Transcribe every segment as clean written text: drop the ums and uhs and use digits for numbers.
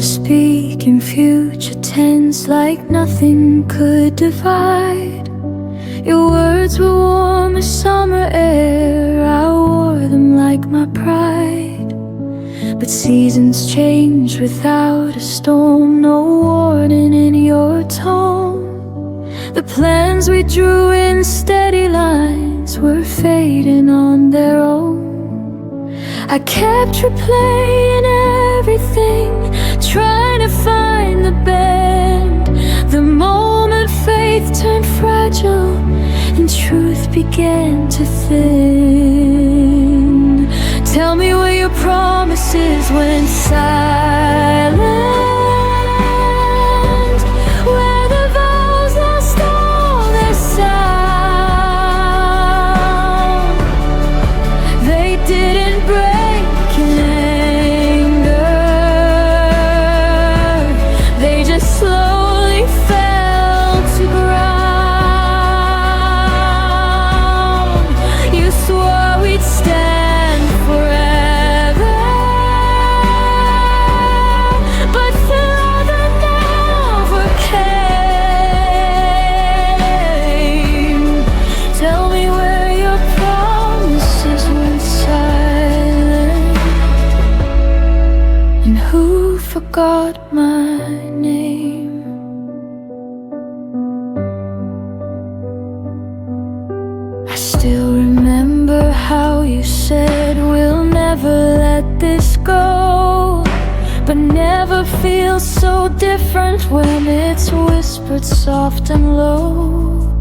to speak in future tense like nothing could divide. Your words were warm as summer air, I wore them like my pride. But seasons change without a storm, no warning in your tone. The plans we drew in steady lines were fading on their own. I kept replaying everything, trying to find the bend. The moment faith turned fragile and truth began to thin. Tell me where your promises went silent, where the vows lost all their sound. They didn't break in anger, they just slowly fell to ground. You swore we'd stand forever, but father never came. Tell me where your promises went silent, and who forgot my name. I still remember how you said we'll never let this go, but never feels so different when it's whispered soft and low.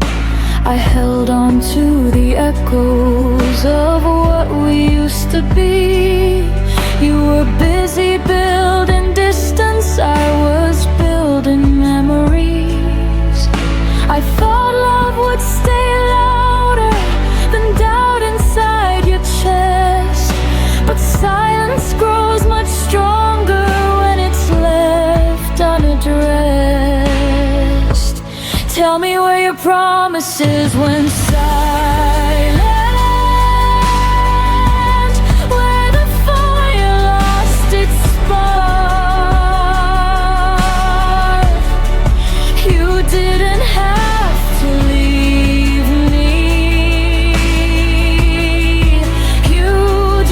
I held on to the echoes of what we used to be. You were busy building distance, I was building memories. I thought love would stay louder than doubt inside your chest, but silence grows much stronger when it's left unaddressed. Tell me where your promises went silent, where the fire lost its spark. You didn't have to leave me, you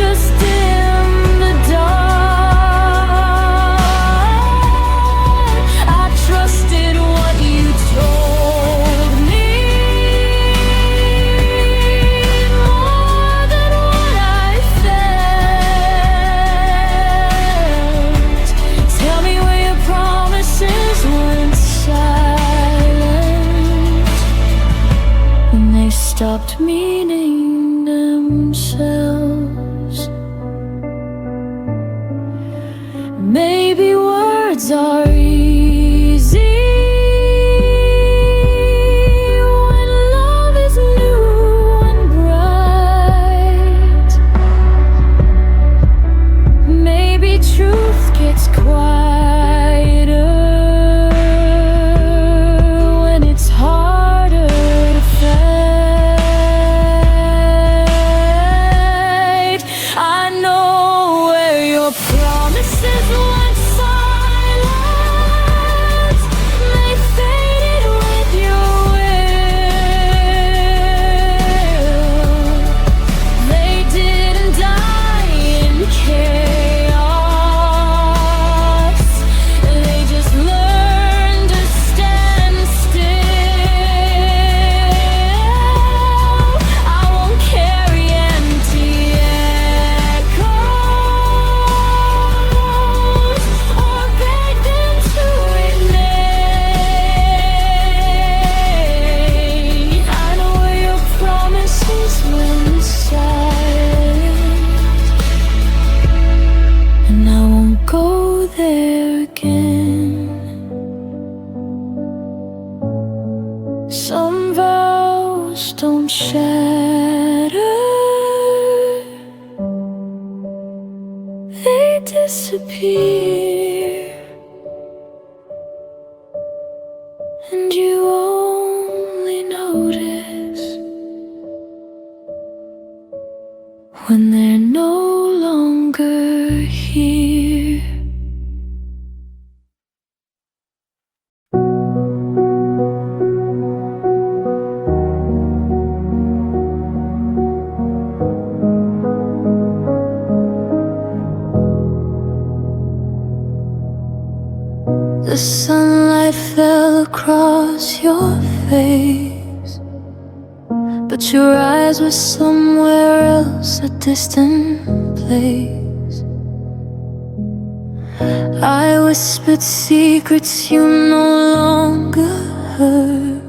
just dimmed the dark. I trusted what you told me more than what I felt. Tell me where your promises went silent, when they stopped meaning themselves. Maybe words are easy when love is new and bright. Maybe truth gets quieter when it's harder to fight. I know where your promises went silent, they faded with your will. They didn't die in chaos, they just learned to stand still. I won't carry empty echoes or beg them to remain. I know where your promises went silent, and I won't go there again. Some vows don't shatter, they disappear, and you only notice when they're no longer here. The sunlight fell across your face, but your eyes were somewhere else, a distant place. I whispered secrets you no longer heard.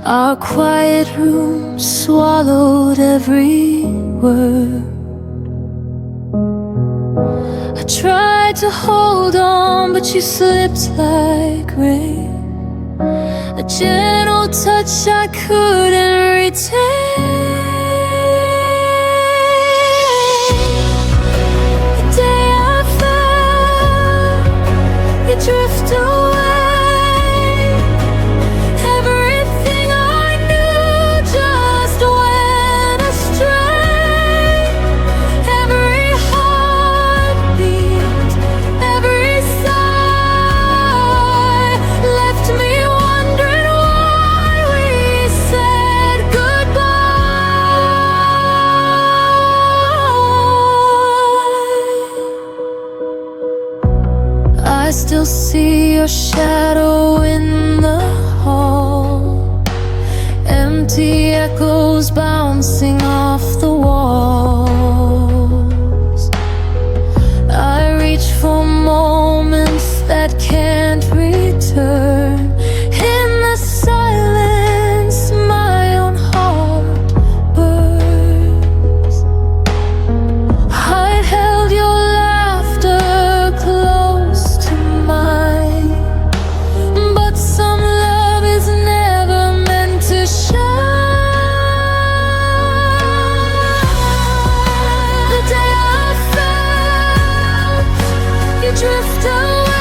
Our quiet room swallowed every word. I tried to hold on, but you slipped like rain, a gentle touch I couldn't retain. The day I felt you drift away, everything I knew just went astray. Every heartbeat, every sigh left me wondering why we said goodbye. I still see your shadow in the hall, empty echoes bouncing off the walls. I reach for moments that can't return. In the silence, my own heart burns. I held your laughter close to mine, but some love is never meant to shine. The day I felt you drift away,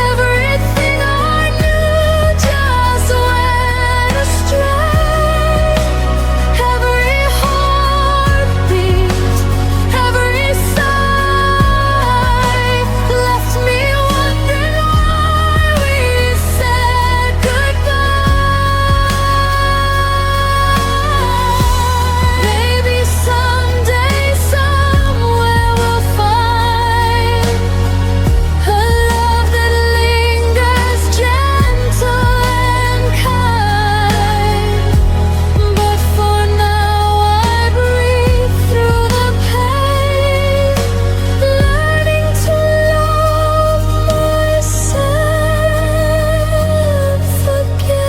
everything I knew just went astray. Every heartbeat, every sigh left me wondering why we said goodbye. Maybe someday, somewhere we'll find a love that lingers gentle and kind. But for now I breathe through the pain, learning to love myself again.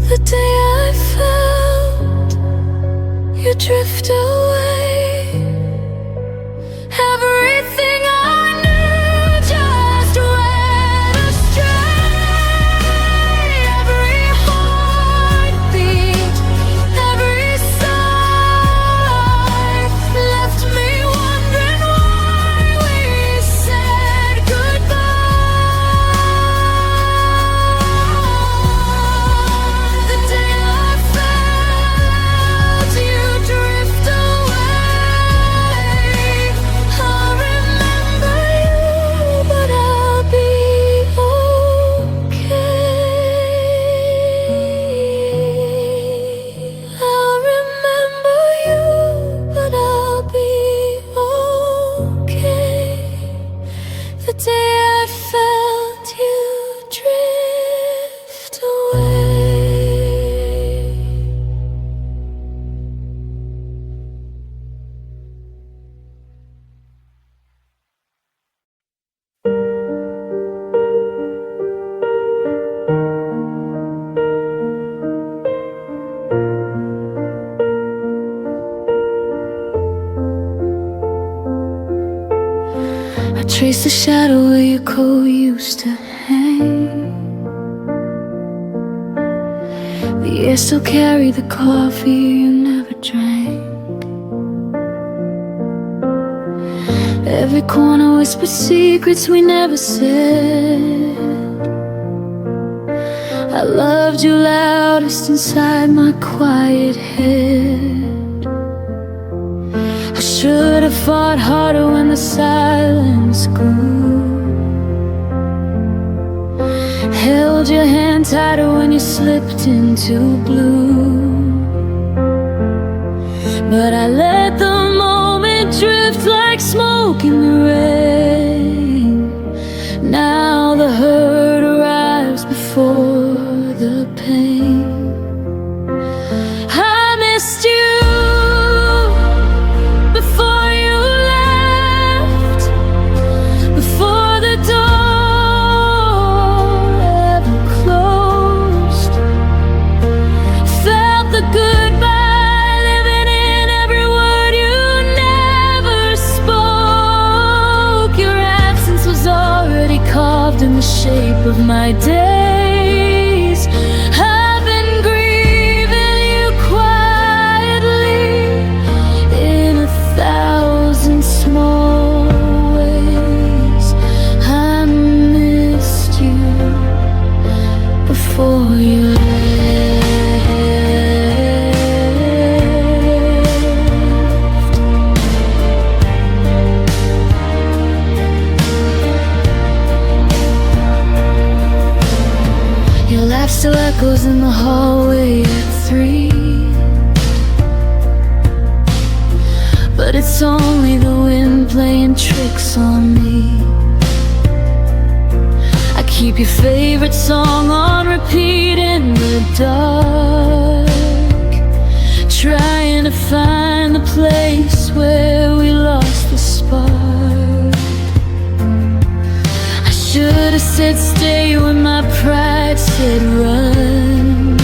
The day I felt you drift away, everything I knew just went astray. Every heartbeat, every sigh left me wondering why we said goodbye. The day I felt you drift away, I'll remember you, but I'll be okay. I'll remember you, but I'll be okay. The day I felt you drift away. I trace the shadow where your coat used to hang. The air still carried the coffee you never drank. Every corner whispered secrets we never said. I loved you loudest inside my quiet head. I should have fought harder when the silence grew, held your hand tighter when you slipped into blue. But I let the moment drift like smoke in the rain. Now the hurt arrives before the pain. I missed you before you left, before the door ever closed. Felt the goodbye living in every word you never spoke. Your absence was already carved in the shape of my days. I've been grieving you quietly in 1,000 small ways. I missed you before you left. Your laugh still echoes in the hallway at 3, but it's only the wind playing tricks on me. I keep your favorite song on repeat in the dark, trying to find the place where we lost the spark. I should have said stay when my pride said run.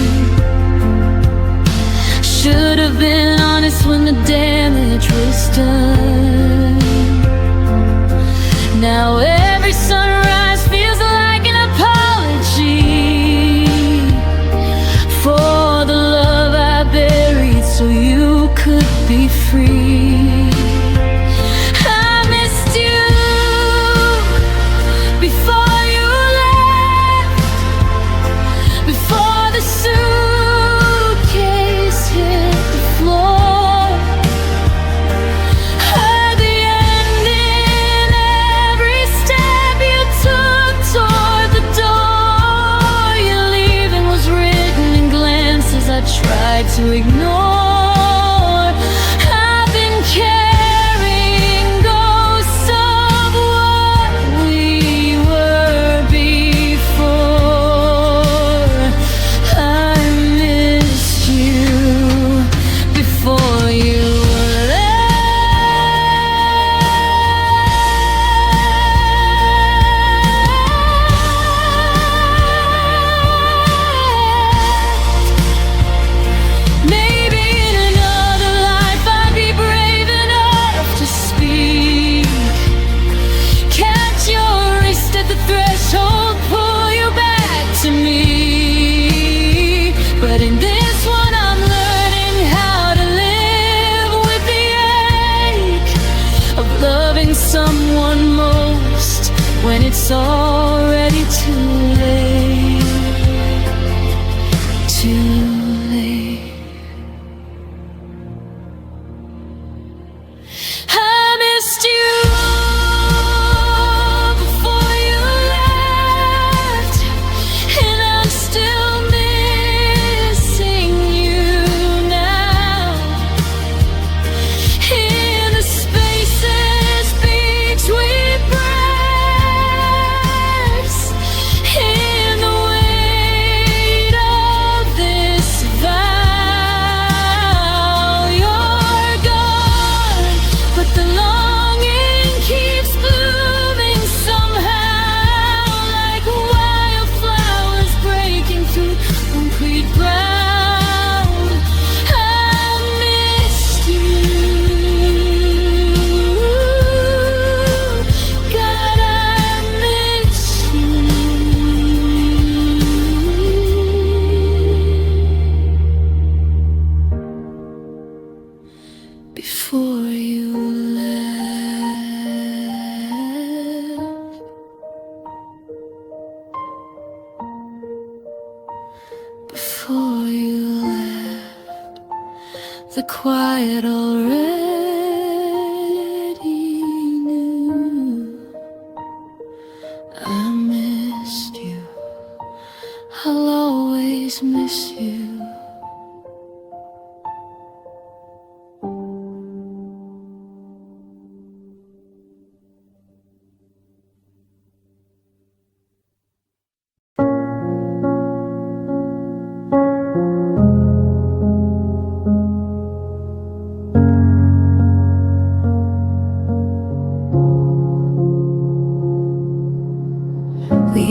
Should have been honest when the damage was done. Now every sunrise feels like an apology for the love I buried so you could be free. I missed you before you left, before the suitcase hit the floor. Heard the end in every step you took toward the door. Your leaving was written in glances I tried to ignore. I've been carrying ghosts of what we were before. I missed you before you left. Maybe in another life I'd be brave enough to speak. Catch your wrist at the threshold, pull you back to me. But in this one I'm learning how to live with the ache of loving someone most when it's already too late. Too late. I missed you before you left, and I'm still missing you now. In the spaces between breaths, in the weight of this vow, you're gone, but the longing keeps blooming somehow, like wildflowers breaking through concrete ground. I missed you, God, I miss you before you left, before you left. The quiet already knew I missed you. I'll always miss you.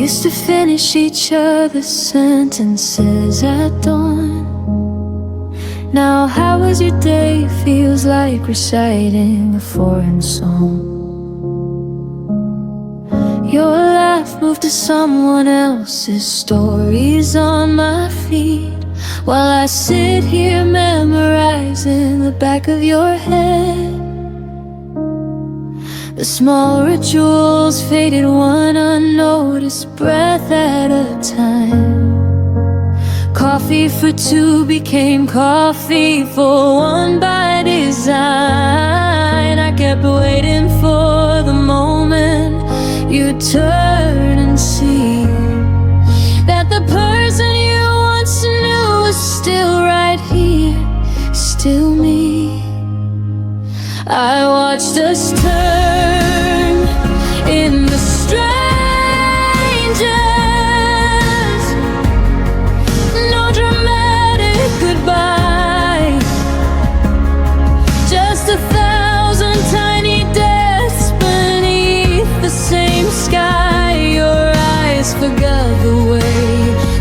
used to finish each other's sentences at dawn. Now how was your day feels like reciting a foreign song. Your laugh moved to someone else's stories on my feet, while I sit here memorizing the back of your head. The small rituals faded one unnoticed breath at a time. Coffee for two became coffee for one by design. I kept waiting for the moment you'd turn and see that the person you once knew was still right here, still me. I watched us turn into strangers. No dramatic goodbye, just 1,000 tiny deaths beneath the same sky. Your eyes forgot the way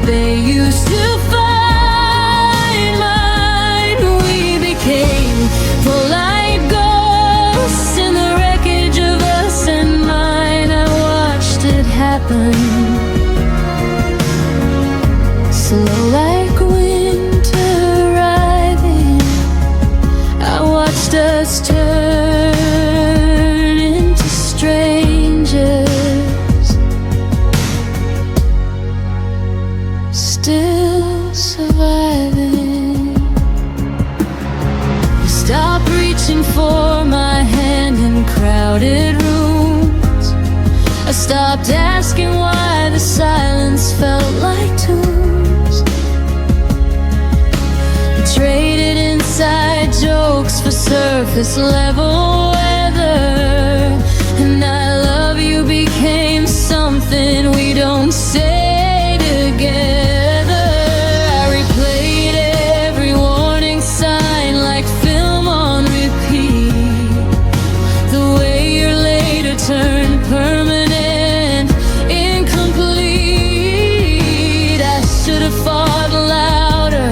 they used to find mine. We became polite ghosts in the wreckage of us and mine. I watched it happen, slow like winter arriving. I watched us turn into strangers, still surviving. Stop reaching for my hand in crowded rooms. I stopped asking why the silence felt like tunes. We traded inside jokes for surface level weather, and I love you became something we don't say together. I replayed every warning sign like film on repeat. The way your later turned permanent, incomplete. I should have fought louder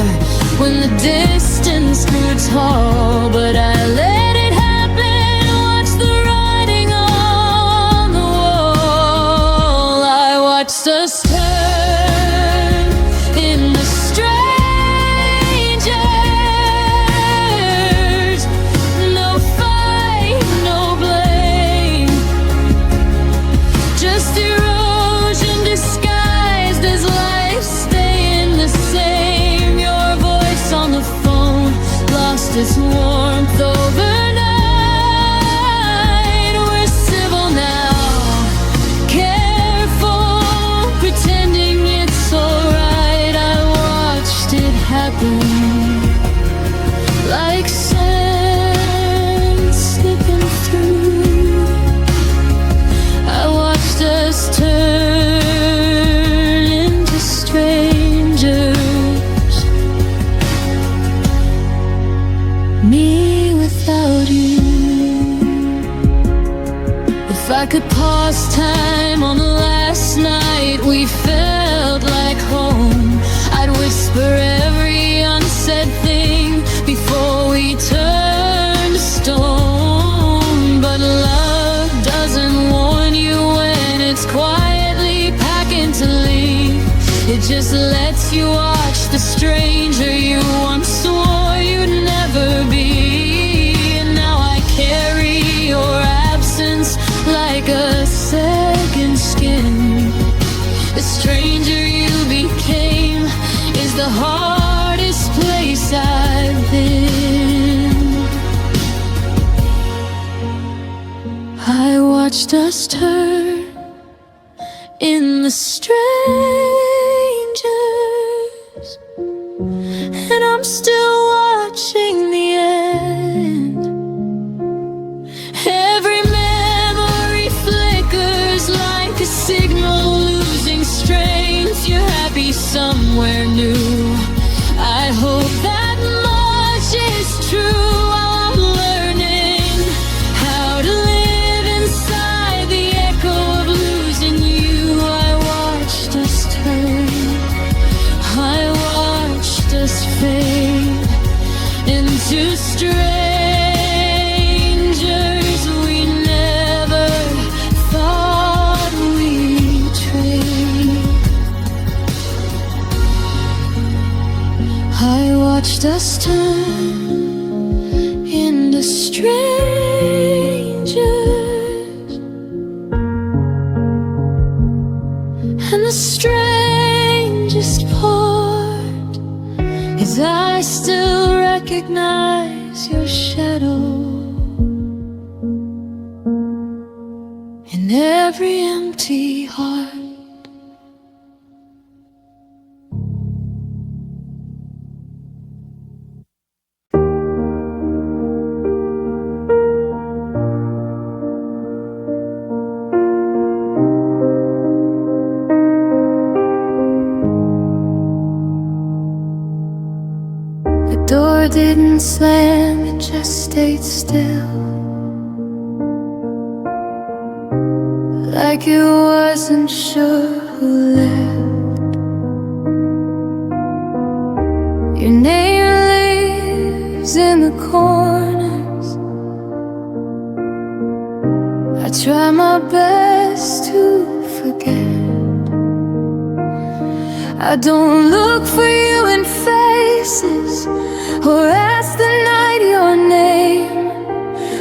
when the distance grew tall, but I let it happen. Watch the writing on the wall. I watched us turn into strangers. No fight, no blame, just erosion disguised as life staying the same. Your voice on the phone lost its warmth overnight. We're civil now, careful, pretending it's alright. I watched it happen like sand slipping through. I watched us turn into strangers, me without you. If I could pause time on the last night we felt like home, I'd whisper every unsaid thing before we turned to stone. But love doesn't warn you when it's quietly packing to leave. It just lets you watch the stranger you once swore you'd never be. And now I carry your absence like a second skin. The stranger you became is the hardest place I've been. I watched us turn in the strangers, and I'm still watching the end. Every memory flickers like a signal losing strength. You're happy somewhere new. I hope that much is true. I'm learning how to live inside the echo of losing you. I watch 'cause I still recognize your shadow in every empty heart. The door didn't slam, it just stayed still, like it wasn't sure who left. Your name lives in the corners. I try my best to forget. I don't look for you in faces or ask the night your name,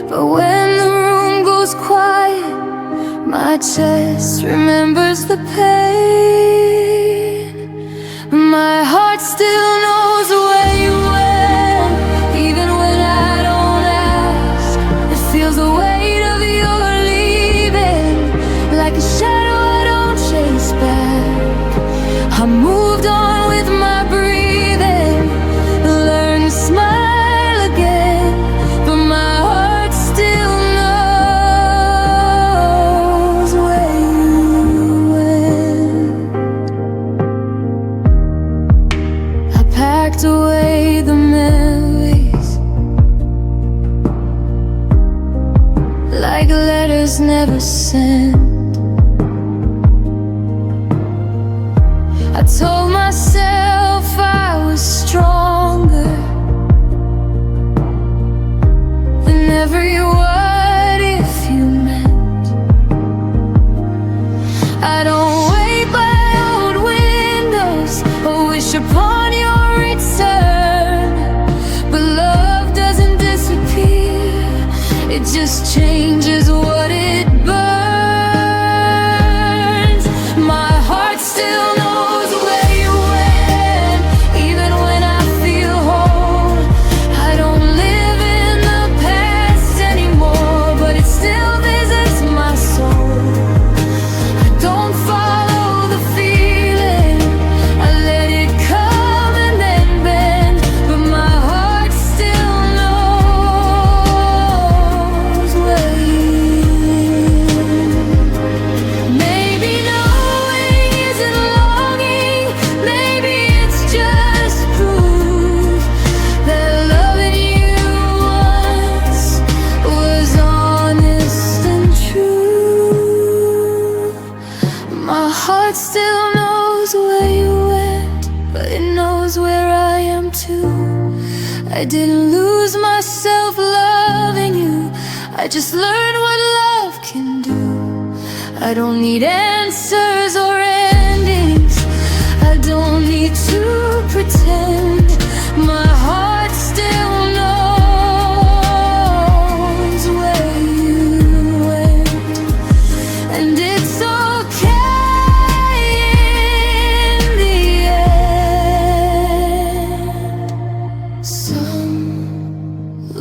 but when the room goes quiet, my chest remembers the pain. My heart still knows where you went, even when I don't ask. It feels the weight of your leaving, like a shadow I don't chase back. I moved on with my breathing, learned to smile again, but my heart still knows where you went. I packed away the memories, like letters never sent. I told myself I was stronger than every what if you meant. I don't wait by old windows or wish upon your return, but love doesn't disappear, it just changes what it burns. My heart still knows where you went, even when I feel whole. I don't live in the past anymore, but it still visits my soul. I don't follow the feeling, I let it come and then bend, but my heart still knows where you went. Maybe knowing isn't longing, maybe it's just proof that loving you once was honest and true. My heart still knows where you went, but it knows where I am too. I didn't lose myself loving you, I just learned what love can do. I don't need answers or endings, I don't need to pretend. My heart still knows where you went, and it's okay in the end. Some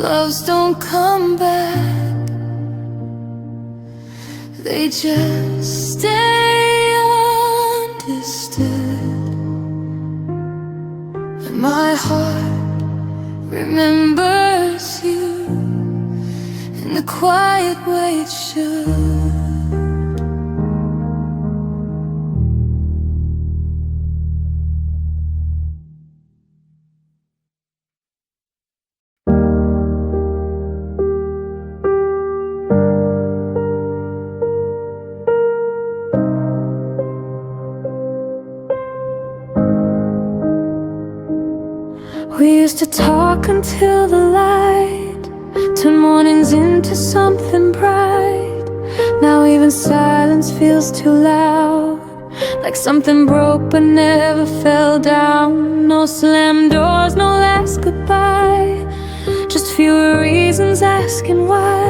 loves don't come back, they just stay understood. And my heart remembers you in the quiet way it should. We used to talk until the light turned mornings into something bright. Now even silence feels too loud, like something broke but never fell down. No slam doors, no last goodbye, just fewer reasons asking why.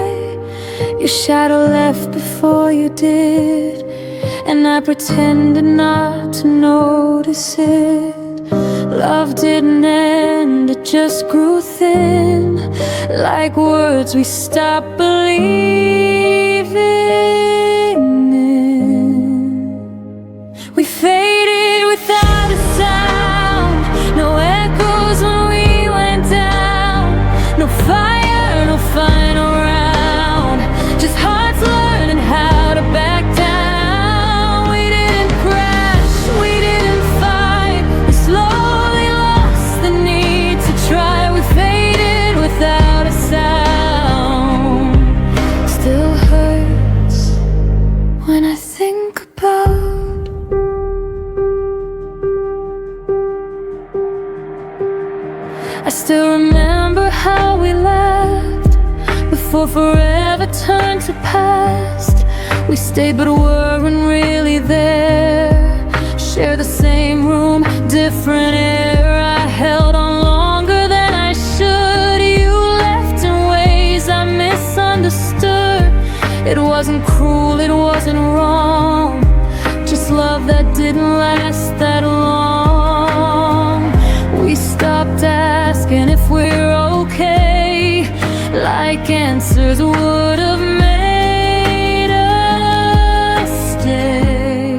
Your shadow left before you did, and I pretended not to notice it, Love didn't end, it just grew thin. Like words we stopped believing in. We faded without a sound. No echoes when we went down. No fire, no final round. Just hearts learning how to back down. We didn't crash, we didn't fight. We slowly lost the need to try. We faded without a sound. Still hurts when I think about I still remember how we laughed before forever turned to past. We stayed but weren't really there. Share the same room, different air. I held on longer than I should. You left in ways I misunderstood. It wasn't cruel, it wasn't wrong. Just love that didn't last that long. We stopped asking if we're okay, like answers would have made us stay.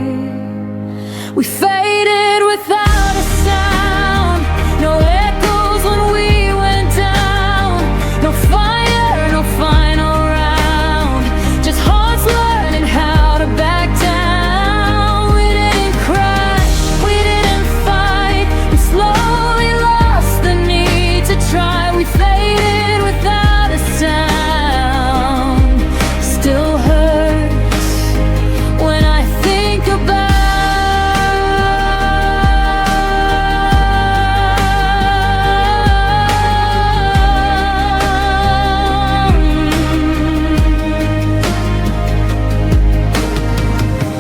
We faded without a sound. No echoes when we went down. No fire, no final round. Just hearts learning how to back down. We didn't crash, we didn't fight. We slowly lost the need to try. We faded without a sound. Still hurts when I think about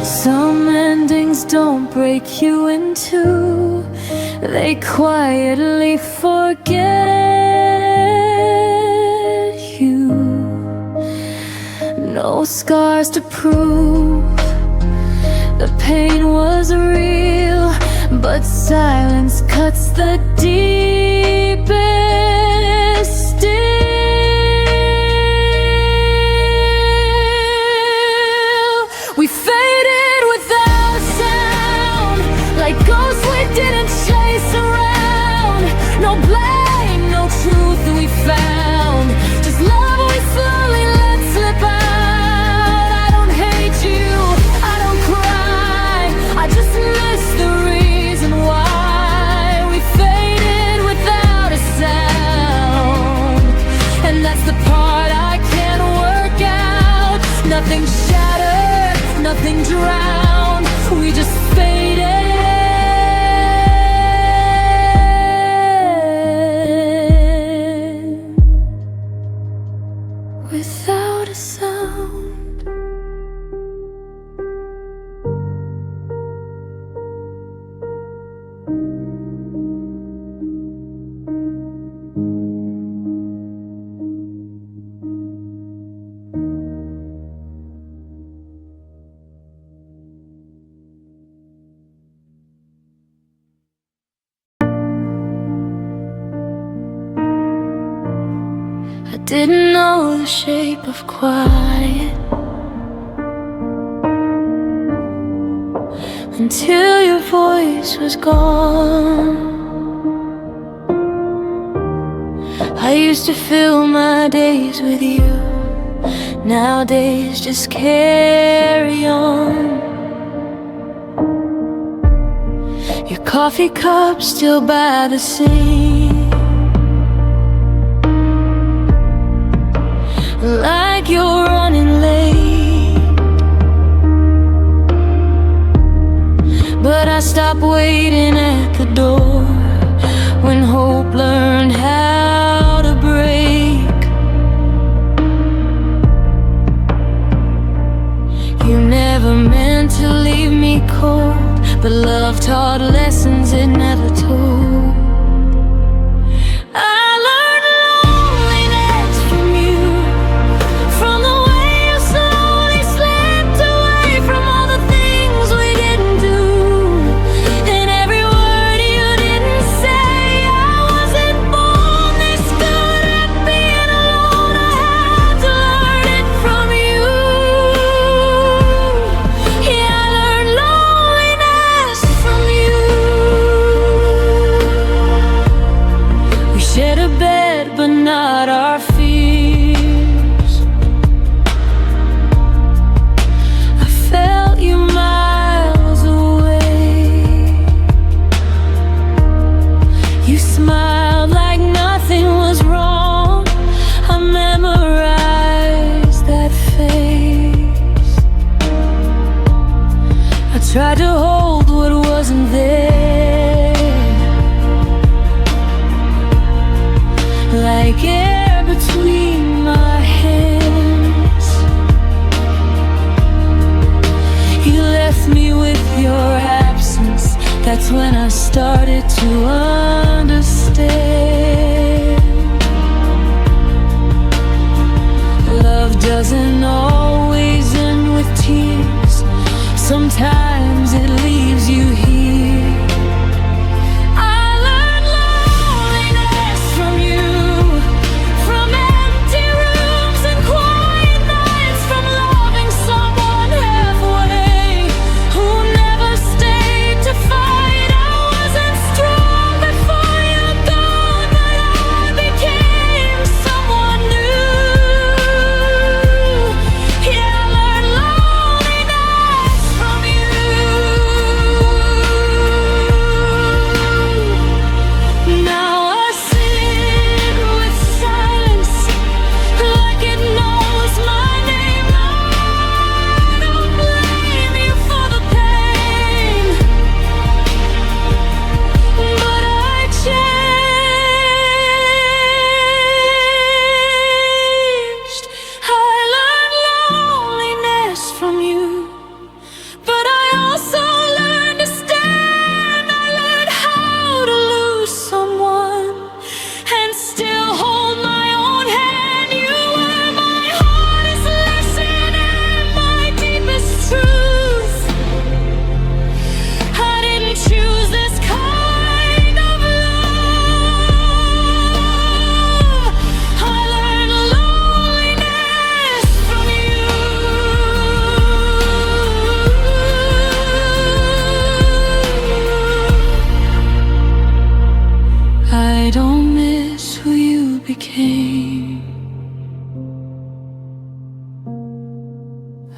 some endings don't break you in two. They quietly forget you. No scars to prove the pain was real, but silence cuts the deepest still. We faded without a sound, like ghosts we didn't chase around. No blame, no truth we found. Just love we slowly let slip out. I don't hate you, I don't cry. I just miss the reason why. We faded without a sound, and that's the part I can't work out. Nothing shattered, nothing drowned. We just faded without a sound. I didn't know the shape of quiet until your voice was gone. I used to fill my days with you. Nowadays just carry on. Your coffee cup still by the sink, like you're running late. But I stopped waiting at the door when hope learned how to break. You never meant to leave me cold, but love taught lessons it never told. I learned loneliness from you, from the way you slowly slipped away from all the things we didn't do, and every word you didn't say. started to understand. Love doesn't always end with tears. Sometimes it leaves you here. I learned loneliness from you, from empty rooms and quiet nights, from loving someone halfway who never stayed to fight. I wasn't strong before you gone, but I became someone new. Yeah, I learned loneliness from you. Now I sit with silence like it knows my name. I don't blame you for the pain, but I changed. I learned loneliness from you, but I also learned to stand. I learned how to lose someone and still hold my own hand. You were my hardest lesson and my deepest truth. I didn't choose this kind of love. I learned loneliness from you. I don't miss who you became.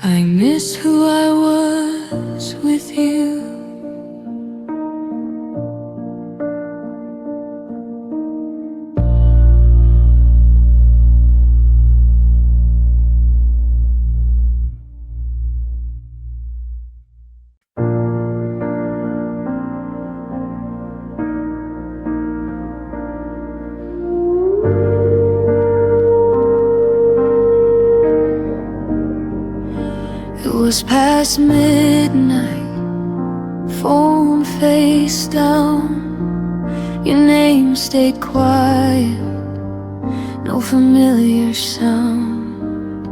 I miss who I was with you. It was past midnight, phone face down. Your name stayed quiet, no familiar sound.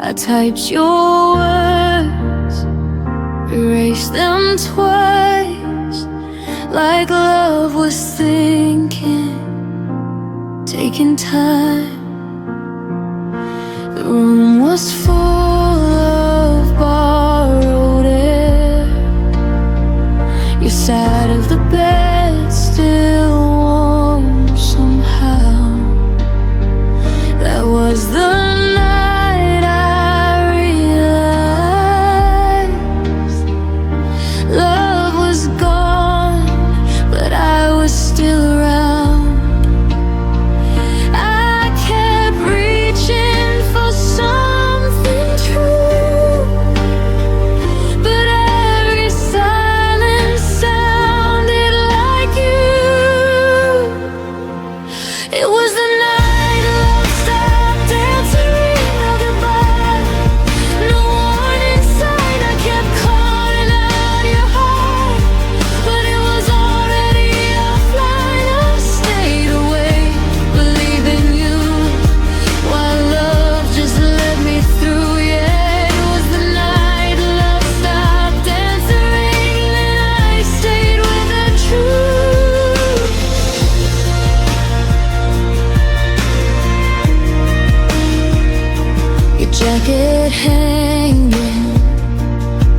I typed your words, erased them twice, like love was thinking, taking time. The room was full of borrowed air. Your side of the bed still warm somehow. That was the night I realized love was gone, but I was still around. I kept reaching for something true, but every silence sounded like you. It was the night love stopped answering our goodbye. No warning sign, I kept calling out your heart, but it was already offline. I stayed awake, believing you, while love just let me through. Yeah, it was the night love stopped answering, and I stayed with the truth. Your jacket hanging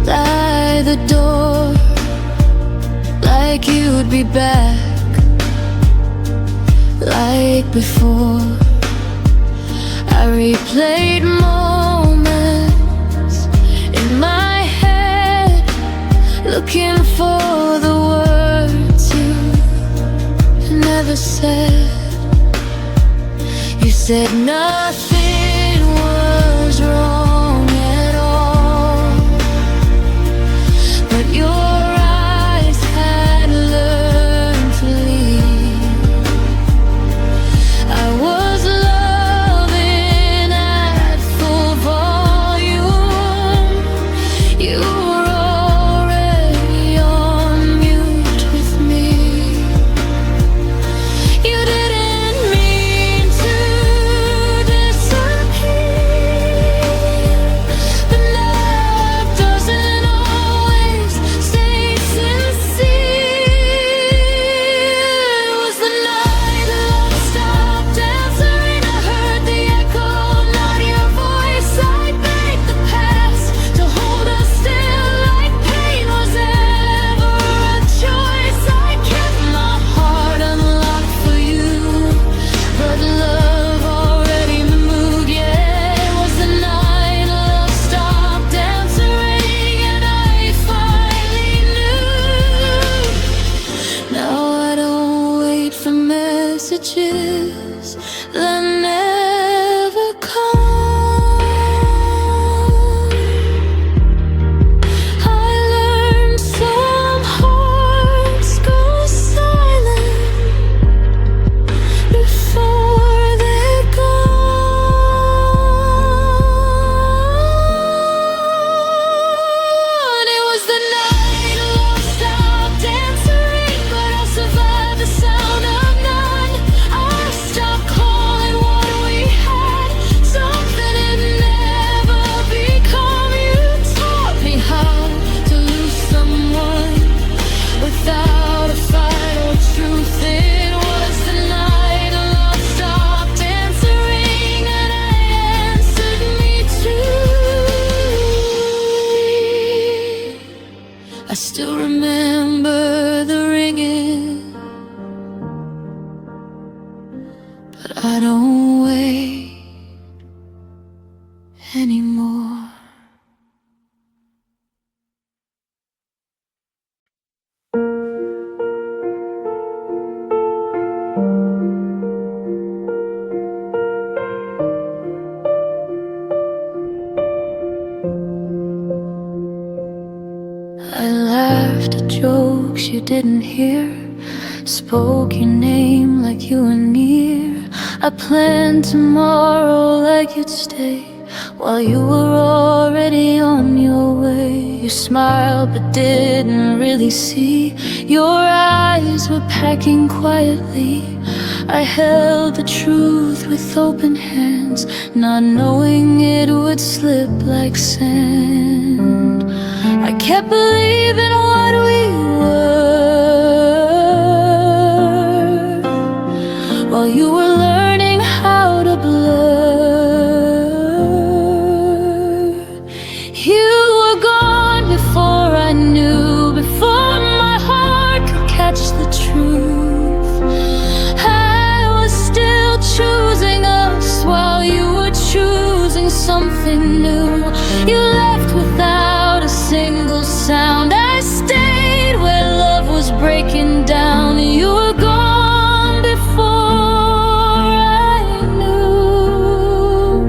by the door, like you'd be back, like before. I replayed moments in my head, looking for the words you never said. You said nothing was wrong at all, but your eyes had learned to leave. I was loving at full volume. You were already on mute with me. anymore. I laughed at jokes you didn't hear, spoke your name like you were near. I planned tomorrow like you'd stay, while you were already on your way. You smiled but didn't really see, your eyes were packing quietly. I held the truth with open hands, not knowing it would slip like sand. I kept believing what we were, while you were learning how to blur. You were gone before I knew, before my heart could catch the truth. I was still choosing us while you were choosing something new. You left without a single sound. I stayed where love was breaking down. You were gone before I knew,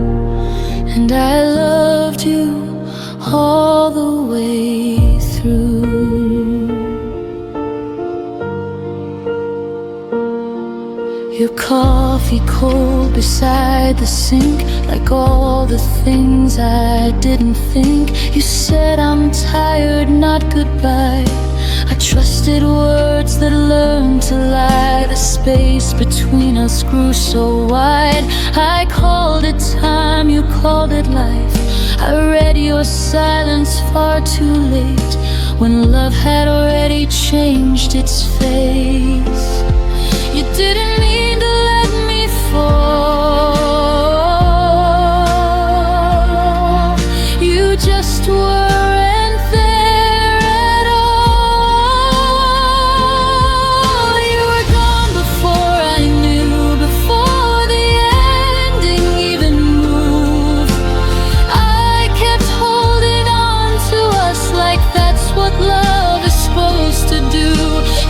and I loved you all the way through. Your coffee cold beside the sink, like all the things I didn't think. You said I'm tired, not goodbye. I trusted words that learned to lie. The space between us grew so wide. I called it time, you called it life. I read your silence far too late, when love had already changed its face. You didn't mean to let me fall, you just weren't there at all. You were gone before I knew, before the ending even moved. I kept holding on to us like that's what love is supposed to do.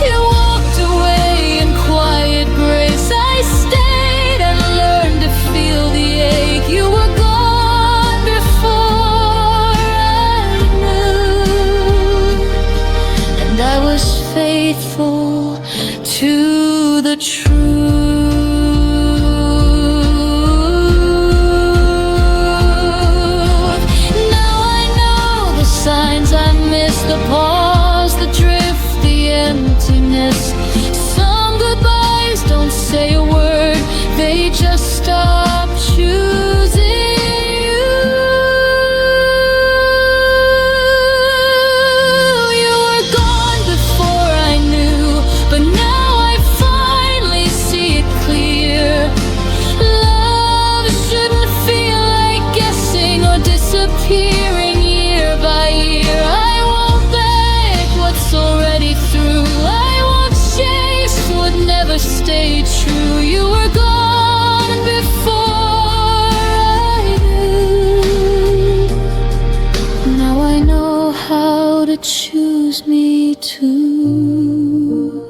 You walked away in quiet grace. I stayed and learned to feel the ache. You were gone before I knew, and I was faithful to the truth. Now I know the signs I missed, the pause, the drift, the emptiness. Some goodbyes don't say a word, they just stop choosing you. You were gone before I knew, but now I finally see it clear. Love shouldn't feel like guessing or disappearing year by year. I won't beg what's already through, I won't chase what never stayed true. You were gone before I knew, now I know how to choose me too.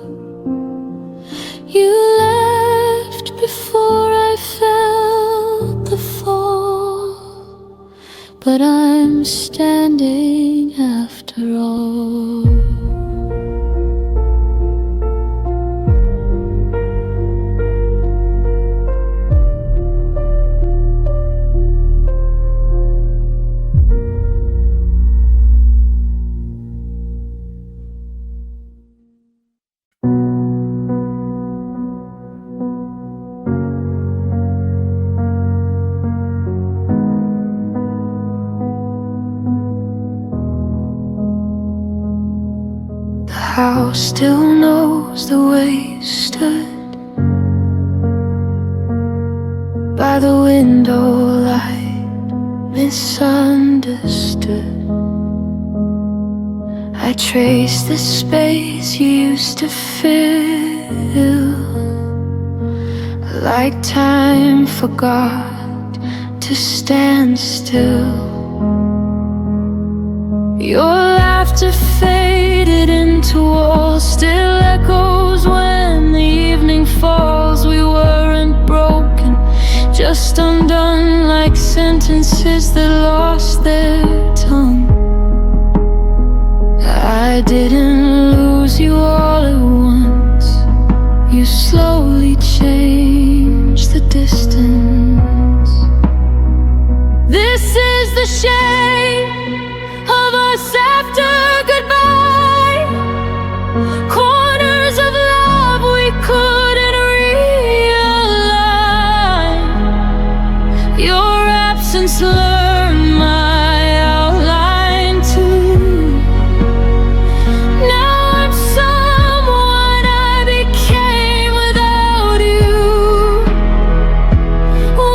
You left before I felt the fall, but I'm standing after all. The house still knows the way you stood by the window light, misunderstood. I trace the space you used to fill, like time forgot to stand still. Your laughter faded into walls, still echoes when the evening falls. We weren't broken, just undone, like sentences that lost their tongue. I didn't lose you all at once. You slowly changed the distance. This is the shape of us after goodbye. Corners of love we couldn't realign. Your absence learned my outline too. Now I'm someone I became without you.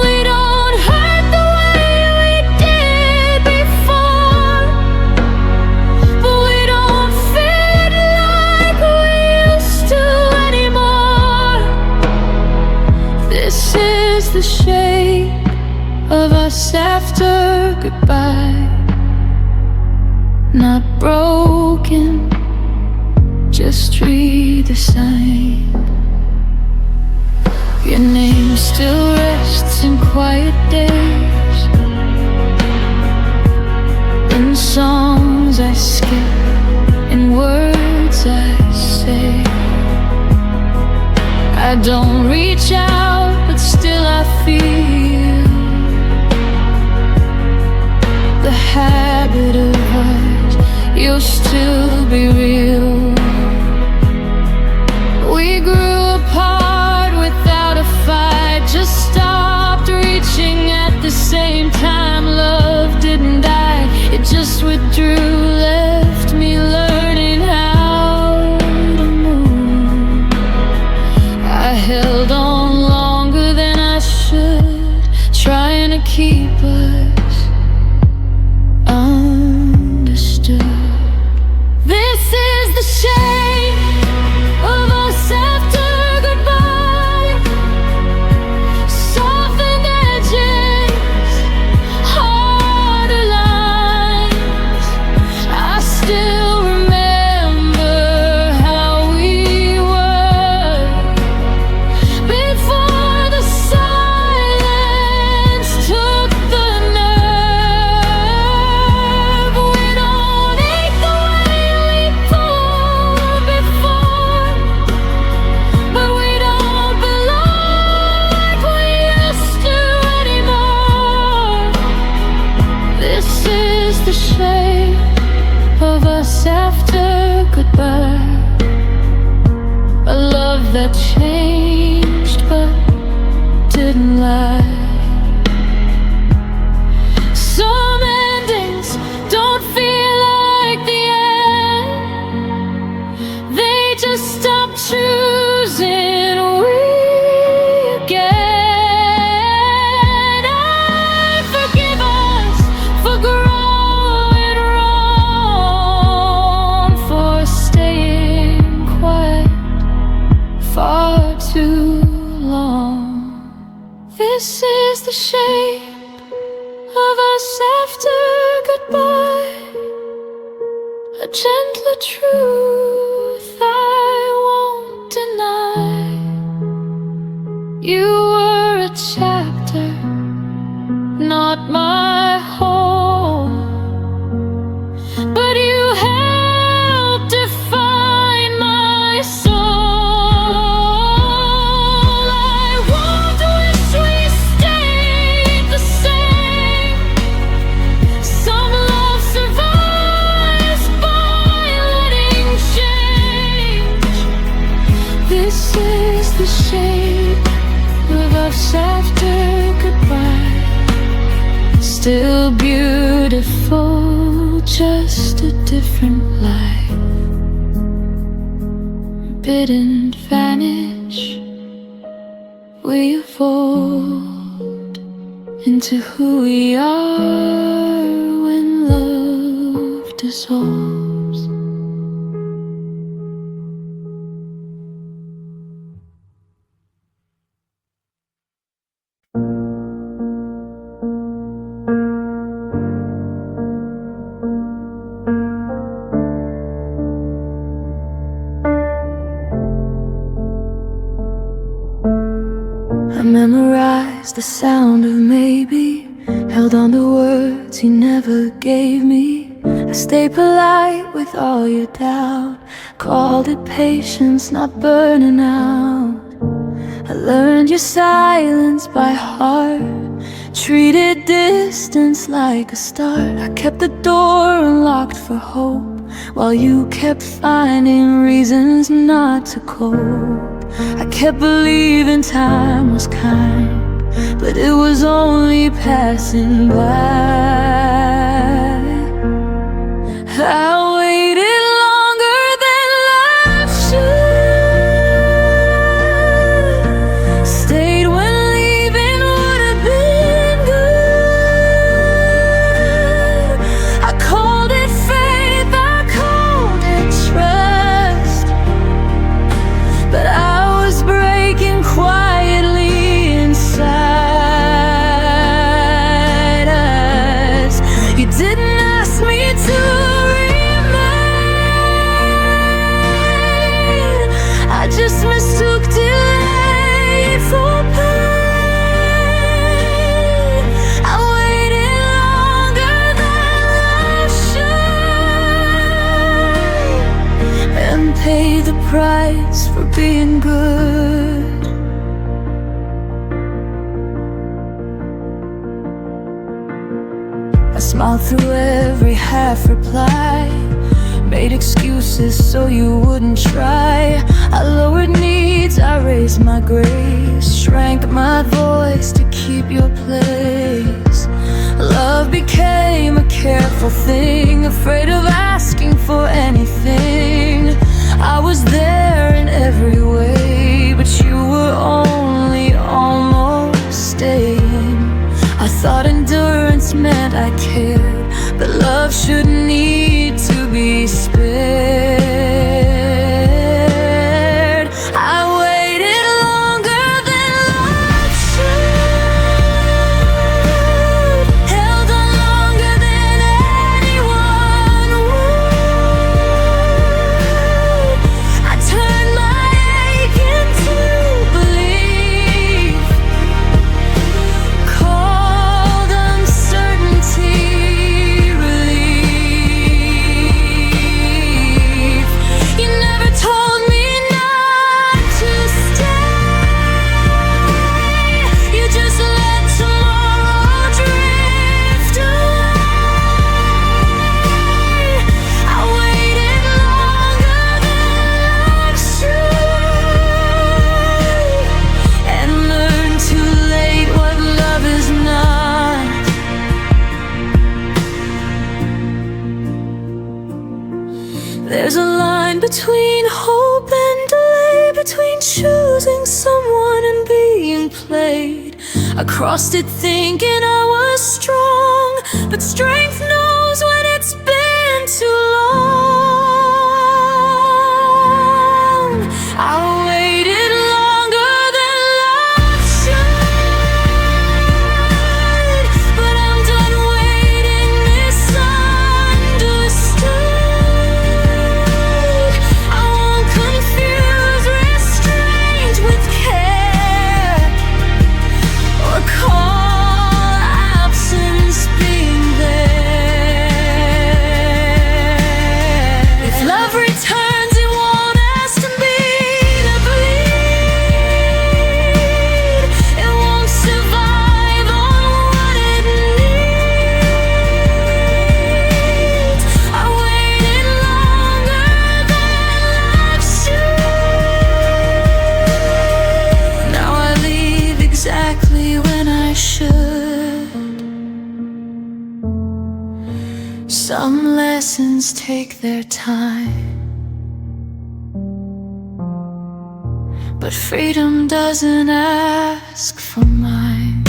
We don't hurt the way we did before, but we don't fit like we used to anymore. This is the shape of us after goodbye. Not broken, just redesigned. Your name still rests in quiet days, in songs I skip, in words I say. I don't reach out, but still I feel the habit of ours. You'll still be real. We grew apart without a fight, just stopped reaching at the same time. Love didn't die, it just withdrew, left me learning how to move. I held on longer than I should, trying to keep us understood. This is the shape of us after goodbye. Softened edges, harder lines. I still remember how we were before the silence took the nerve. We don't ache the way we pulled before, but we don't belong like we used to anymore. This is the shape of us after goodbye. A love that changed but didn't lie. Some endings don't feel like the end, they just stop choosing we again. I forgive us for growing wrong, for staying quiet far too long. This is the shape of us after goodbye. A gentler truth I won't deny. You were a chapter, not my home, but you helped define my soul. I won't wish we stayed the same. Some love survives by letting change. This is the shape of us after goodbye. Still beautiful, just a different life. Didn't vanish, we evolved into who we are when love dissolves. lost the sound of maybe, held on to words he never gave me. I stayed polite with all your doubt, called it patience, not burning out. I learned your silence by heart, treated distance like a start. I kept the door unlocked for hope, while you kept finding reasons not to cope. I kept believing time was kind, but it was only passing by. I waited longer than life should, stayed when leaving would have been good. I called it faith, I called it trust, but I was breaking quietly inside us. You didn't ask me to remain, I just mistook delay for pain. I waited longer than I should, and paid the price for being good. I smiled through every half reply, made excuses so you wouldn't try. I lowered needs, I raised my grace, shrank my voice to keep your place. Love became a careful thing, afraid of asking for anything. I was there in every way, but you were only almost staying. I thought endurance meant I cared, but love shouldn't need to be spared. I waited longer than life should, held on longer than anyone would. I turned my ache into belief, called uncertainty relief. You never told me not to stay, you just let tomorrow drift away. I waited longer than life should, and learned too late what love is not. There's a line between hope and delay, between choosing someone and being played. I crossed it thinking I was strong, but strength knows when it's been too long. I waited longer than life should, but I'm done waiting misunderstood. I won't confuse restraint with care, or call absence being there. If love returns, it won't ask me to bleed. It won't survive on what it needs. I waited longer than life should. Now I leave exactly when I should. Some lessons take their time, but freedom doesn't ask for mine.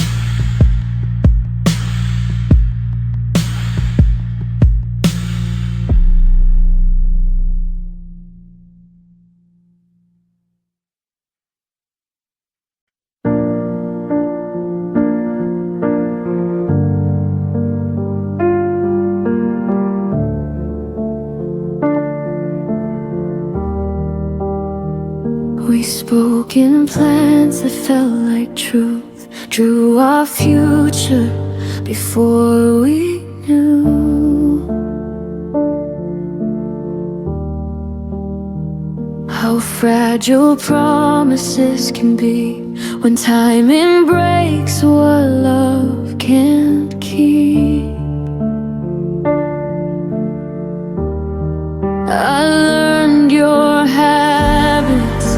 We spoke in plans that felt like truth, drew our future before we knew how fragile promises can be when timing breaks what love can't keep. I learned your habits,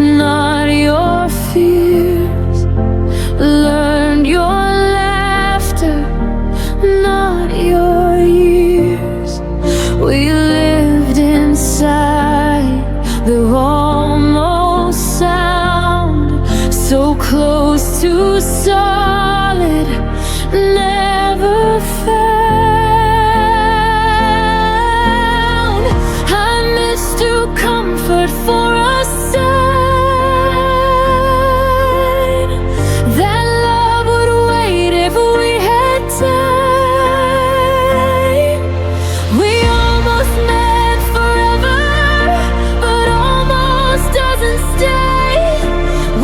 not your fears. Learned your laughter, not your years. We lived inside the almost sound, so close to solid, never found. I missed your comfort for a sign that love would wait if we had time. We almost met forever, but almost doesn't stay.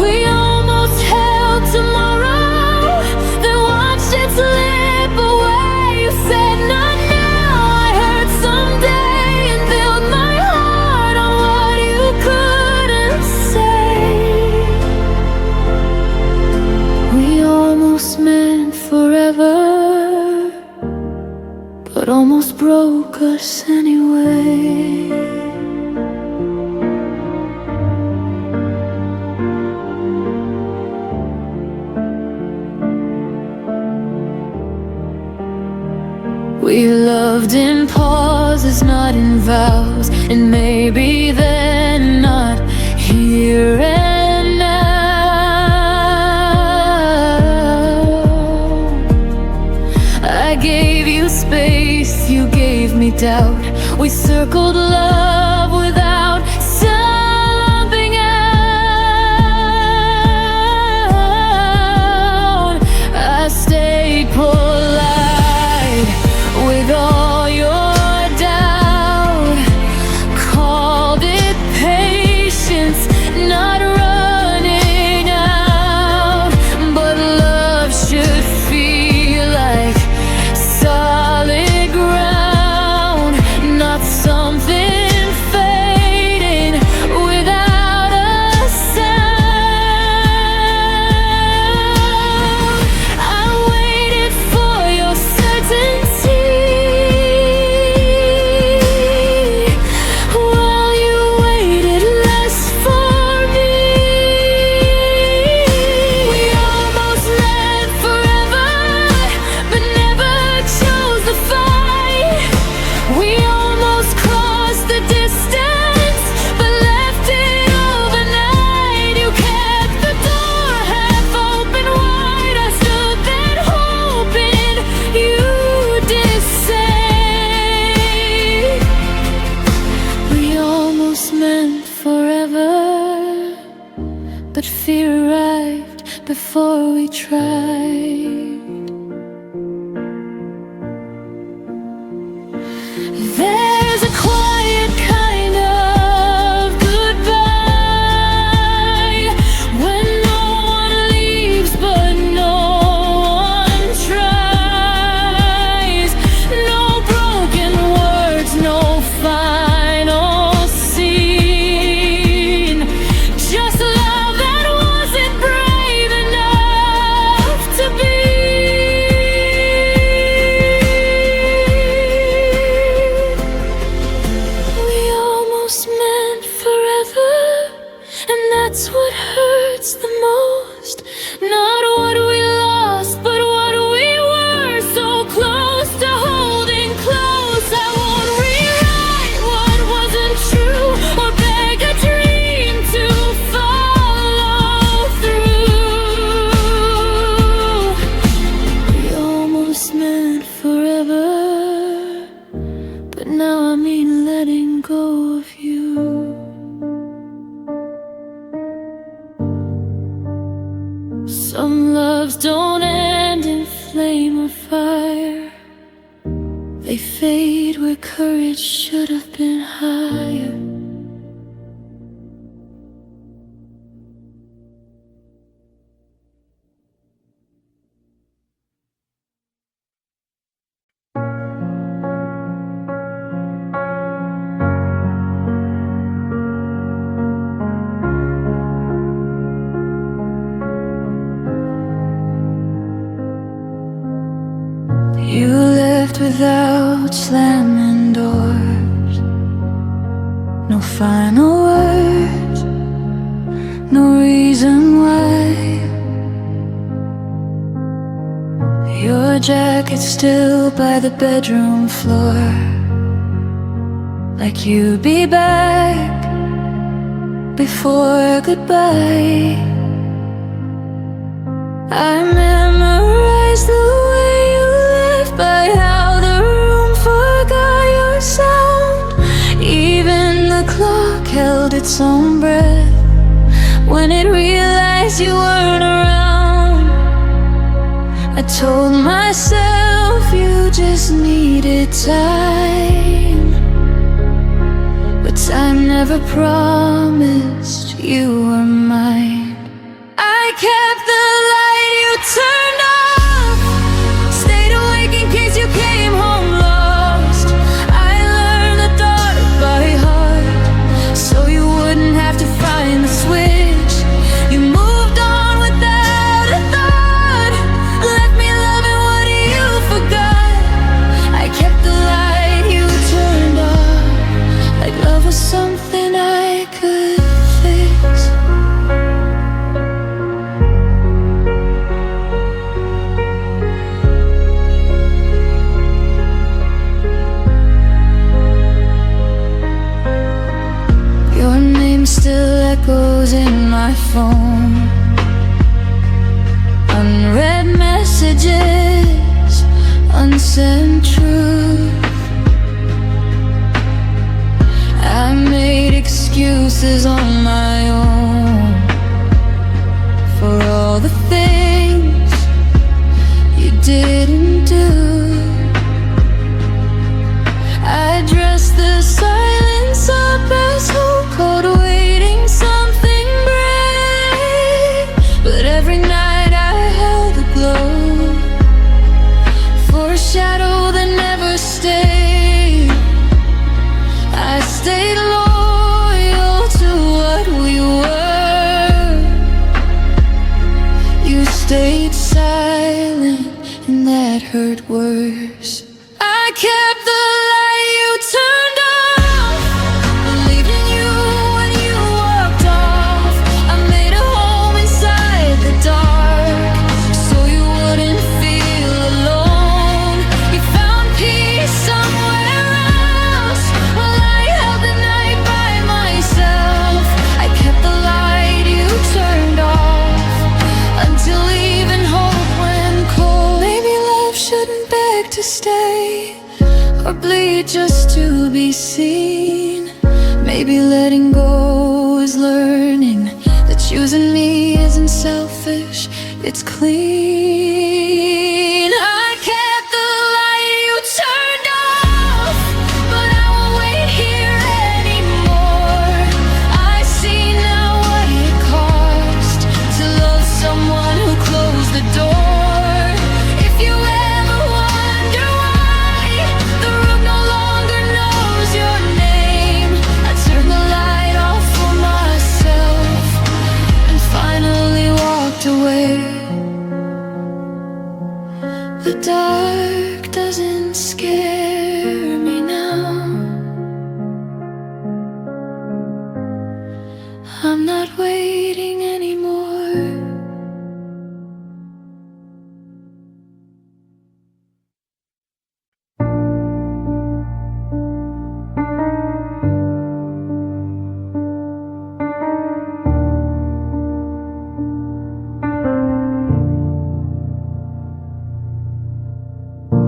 We almost held tomorrow, then watched it slip away. You said not now, I heard someday, and built my heart on what you couldn't say. We almost meant forever, but almost broke us anyway. We loved in pauses, not in vows, and maybe then not here and now. I gave you space, you gave me doubt. We circled love without something out. I stayed polite with all your doubt, called it patience, not running out. But love should feel like solid ground, not something fading without a sound. I waited for your certainty while you waited less for me. We almost met forever, but never chose the fight. We almost crossed the distance, but left it overnight. You kept the door half open wide. I stood there hoping you'd decide. We almost meant forever, but fear arrived before we tried. There's a quiet kind of goodbye when no one leaves but no one tries. No broken words, no final scene, just love that wasn't brave enough to be. We almost meant forever, and that's what hurts the most. Not what we lost, but what we were, so close to holding close. I won't rewrite what wasn't true or beg a dream to follow through. We almost meant forever, but now I mean letting go of you. Some loves don't end in flame or fire. They fade where courage should have been higher. without slamming doors. No final words, no reason why. Your jacket's still by the bedroom floor, like you'd be back before goodbye. I memorized the way you left, by how the room forgot your sound. Even the clock held its own breath when it realized you weren't around. I told myself you just needed time, but time never promised you were mine. I kept the light you turned off, stayed awake in case you came home lost. I learned the dark by heart, so you wouldn't have to find the switch. You moved on without a thought, left me loving what you forgot. I kept the light you turned off, like love was something I could fix. Your name still echoes in my phone, unread messages, unsent truth. I made excuses on my own for all the things you didn't do. I dressed the silence up as hope, called waiting something brave. But every night I held the glow for a shadow that never stayed. I stayed loyal to what we were. You stayed silent, and that hurt worse. I kept the light you turned off, believed in you when you walked off. I made a home inside the dark, so you wouldn't feel alone. You found peace somewhere else, while I held the night by myself. I kept the light you turned off, until even hope went cold. Maybe love shouldn't beg to stay, or bleed just to be seen. Maybe letting go is learning that choosing me isn't selfish, it's clean. I kept the light you turned off, but I won't wait here anymore. I see now what it cost to love someone who closed the door. If you ever wonder why the room no longer knows your name, I turned the light off for myself and finally walked away. The dark doesn't scare me now. I'm not waiting anymore.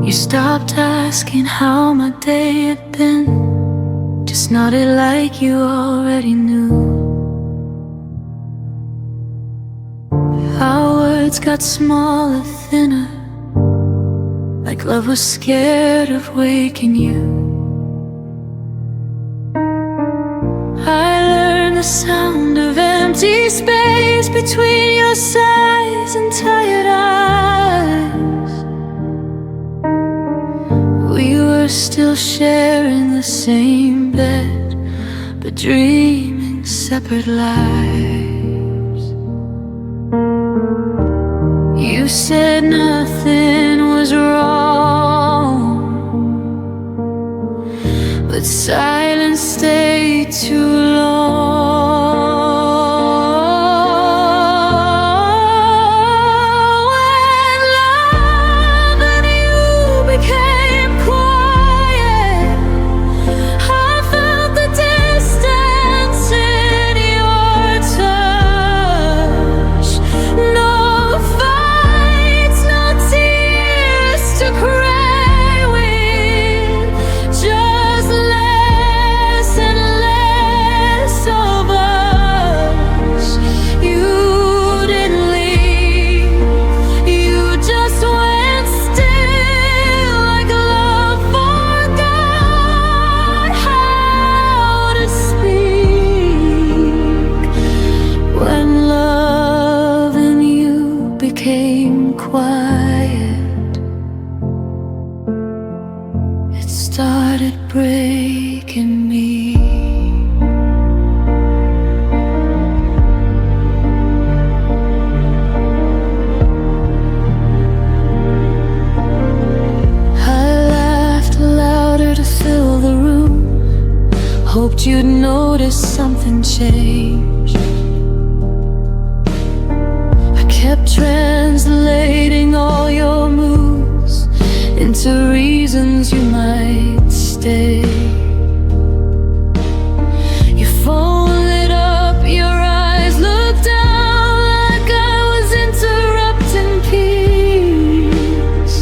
You stopped asking how my day had been, just nodded like you already knew. Our words got smaller, thinner, like love was scared of waking you. I learned the sound of empty space between your sighs and tired eyes. We were still sharing the same bed, but dreaming separate lives. You said nothing was wrong, let silence stay too long. When love and you became quiet, I felt the distance in your touch. No fights, no tears to cry with, just less and less of us. You didn't leave, you just went still, like love forgot how to speak. When love and you became quiet, it started breaking me. I laughed louder to fill the room, hoped you'd notice something changed. I kept translating all your moves into reasons you might stay. Your phone lit up, your eyes looked down like I was interrupting peace.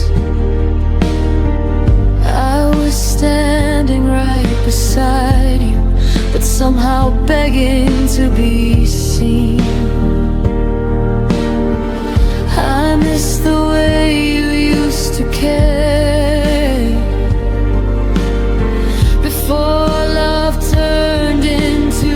I was standing right beside you, but somehow begging to be seen. I miss the way you used to care before love turned into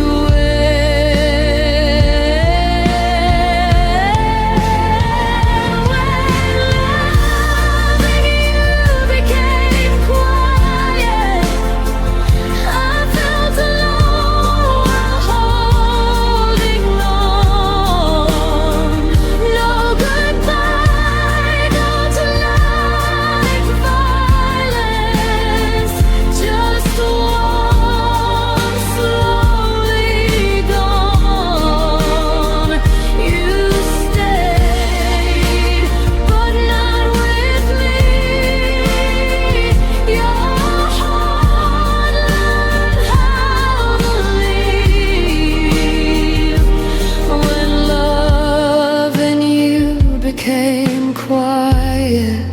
became quiet.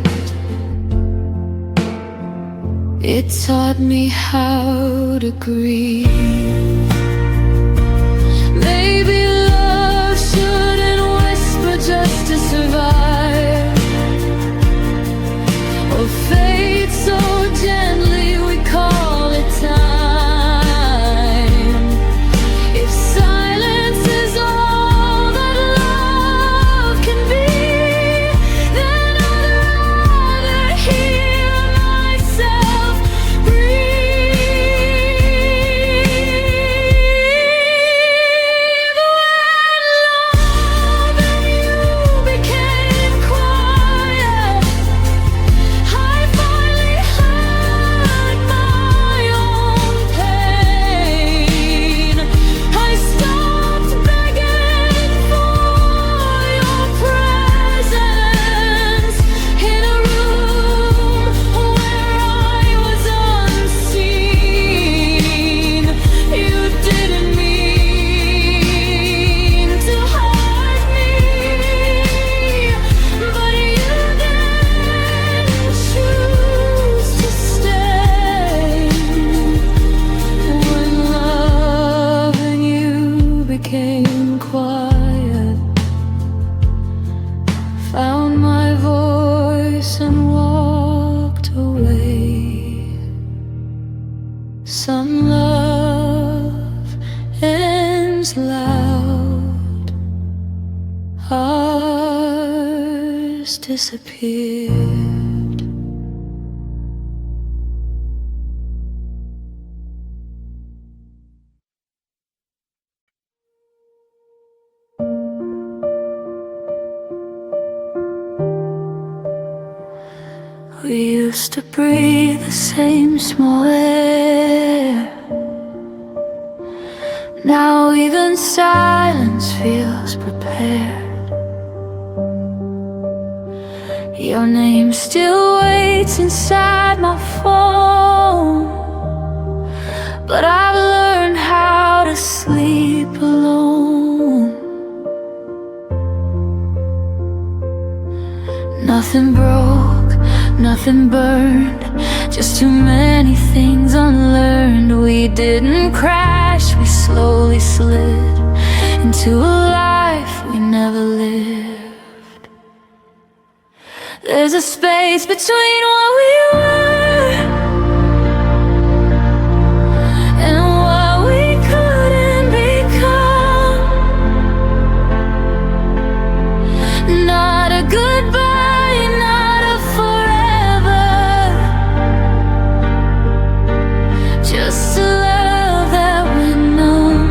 It taught me how to grieve. Maybe love shouldn't whisper just to survive, or fade so gently we call it time. If silence is all that love can be, then I'd rather hear myself breathe. When love and you became quiet, I finally heard my own pain. I stopped begging for your presence in a room where I was unseen. You didn't mean to hurt me, but you didn't choose to stay. When love and you became quiet, found my voice and walked away. Some love ends loud, ours disappeared. We used used to breathe the same small air. Now even silence feels prepared. Your name still waits inside my phone, but I've learned how to sleep alone. Nothing broke, nothing burned, just too many things unlearned. We didn't crash, we slowly slid into a life we never lived. There's a space between what we were and what we couldn't become. Not a goodbye, not a forever, just a love that went numb.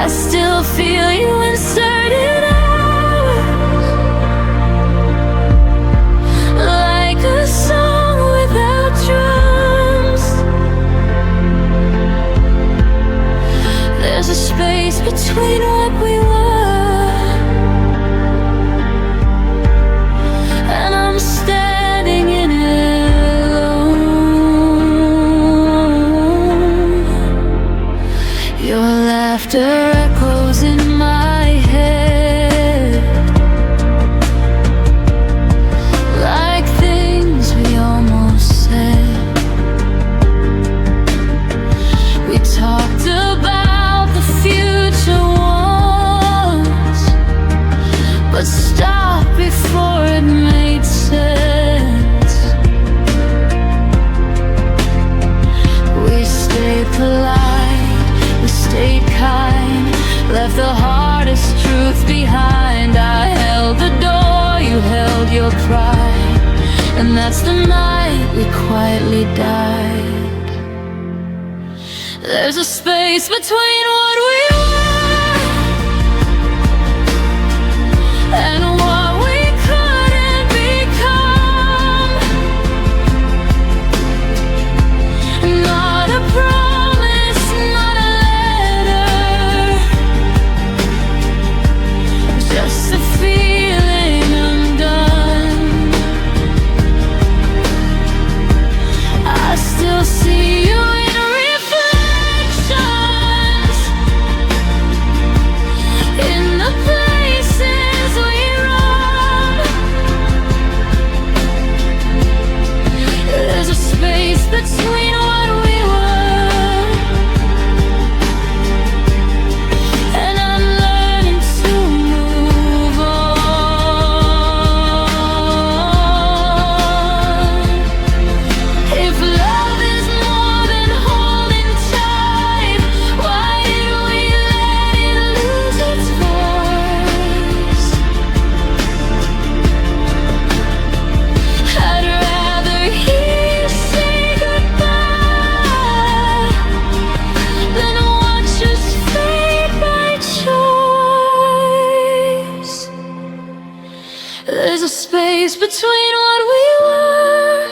I still feel you inserted between what we were, and I'm standing in it alone. Your laughter echoes in my head like things we almost said. We talked about the future once, but stopped before it made sense. We stayed polite, we stayed kind, left the hardest truth behind. I held the door, you held your pride, and that's the night we quietly died. There's a space between what we were and what we couldn't become. Not a promise, not a letter, just a feeling undone. I still see you in reflections, in the places we run. There's a space between what we were, and I'm learning to move on. If love is more than holding tight, why did we let it lose its voice? I'd rather hear you say goodbye than watch us fade by choice. There's a space between what we were,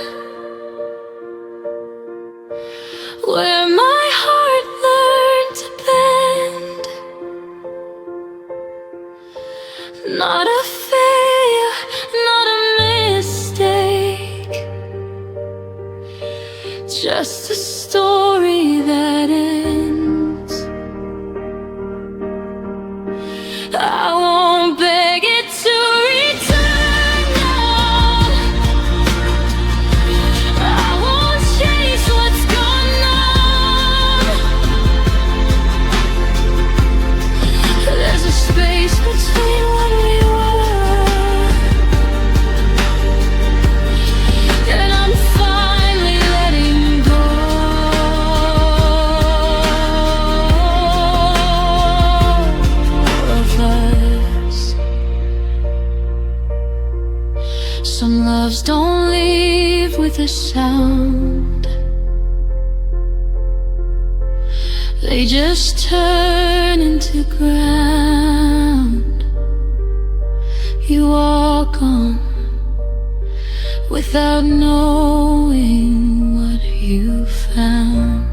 where my heart learned to bend. Not a failure, not a mistake, just a story that ends. I won't beg it to return now. I won't chase what's gone numb. There's a space between what we were, and I'm finally letting go of us. Some loves don't leave with a sound, they just turn into ground. You walk on without knowing what you found.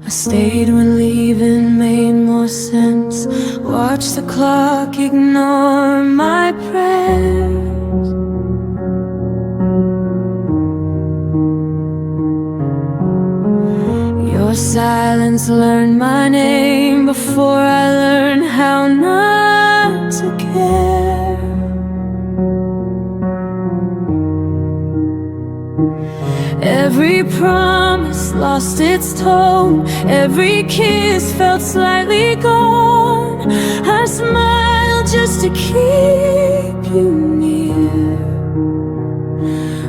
I stayed when leaving made more sense. Watch the clock ignore my prayers. Your silence learned my name before I learned how not to care. Every promise lost its tone. Every kiss felt slightly gone. I smiled just to keep you near,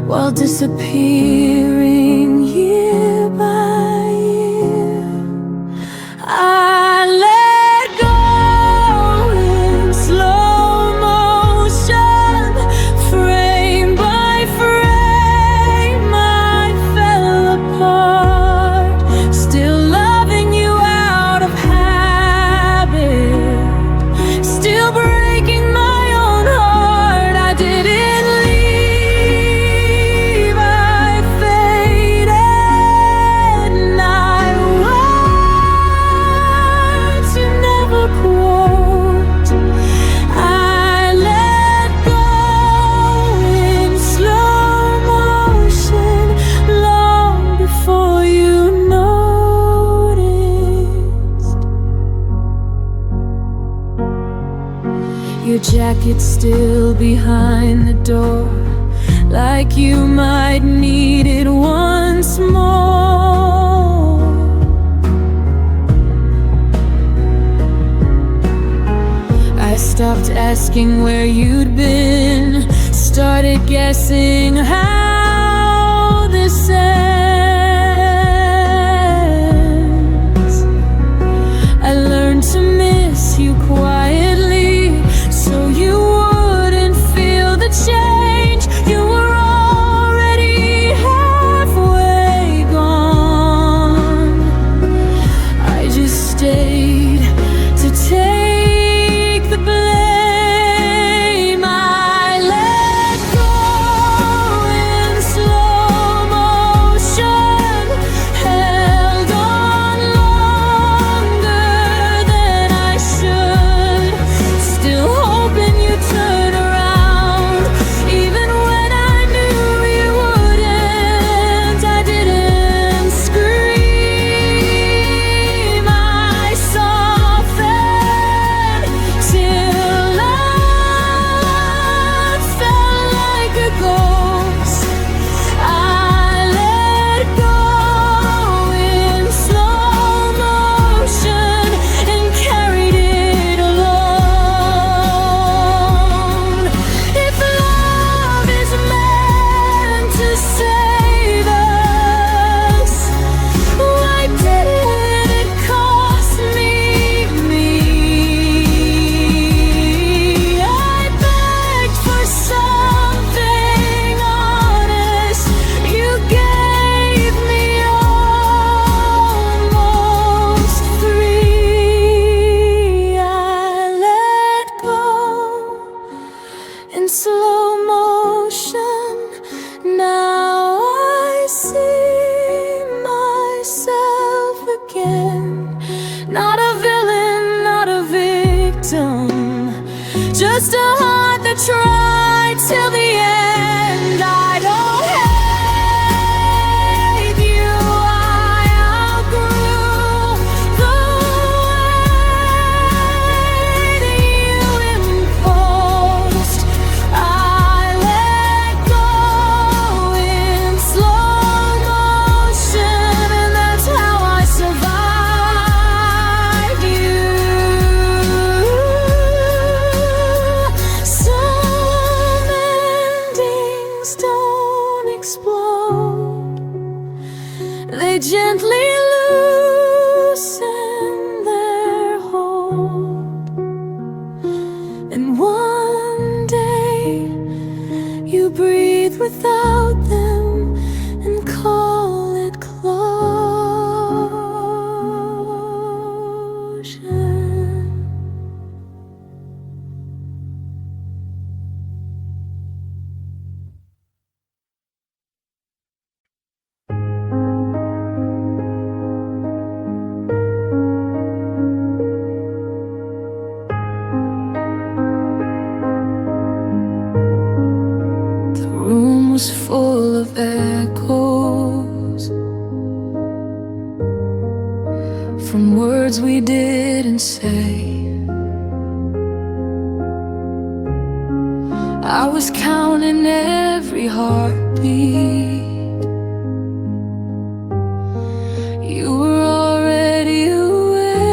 while disappearing year by year. I let go in slow motion, frame by frame I fell apart. Still loving you out of habit, still breaking my own heart. I didn't leave, I faded, and I words you never quote. I let go in slow motion long before you noticed. Your jacket still behind the door, like you might need it once more. I stopped asking where you'd been, started guessing how this ends. I learned to miss you quietly, so you wouldn't feel the change. You were already halfway gone. I just stayed to take the blame. I let go in slow motion, held on longer than I should, still hoping you'd turn around, even when I knew you wouldn't. I didn't scream, I softened till love felt like a ghost. I let go in slow motion and carried it alone. If love is meant to save us, why didn't it cost me? I begged for something honest. You gave me almost free. I let go in slow motion. Now I see myself again. Not a villain, not a victim, just a heart that tried till the end. I don't hate you, I outgrew the way that you imposed. I let go in slow motion, and that's how I survived you. Some endings without them and call it closure. Full of echoes from words we didn't say. I was counting every heartbeat. You were already away.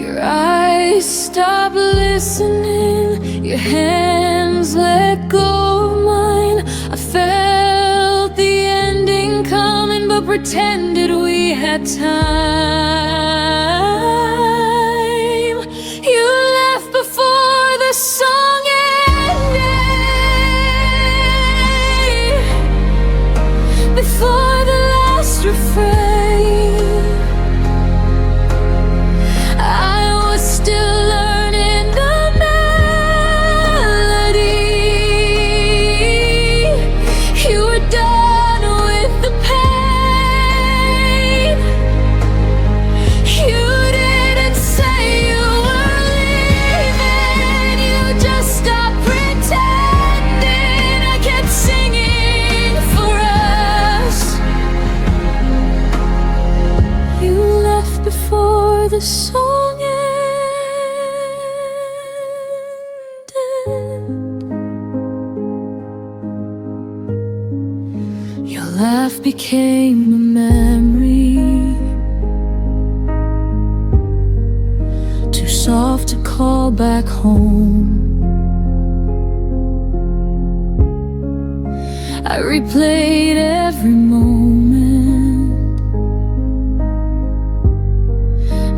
Your eyes stopped listening, your hands let go of mine. I felt the ending coming, but pretended we had time. You left before the song ended, before the last refrain. I was still learning the melody. You were done with the pain. You didn't say you were leaving, you just stopped pretending. I kept singing for us. You left before the song ended. Your laugh became a memory, too soft to call back home. I replayed every moment,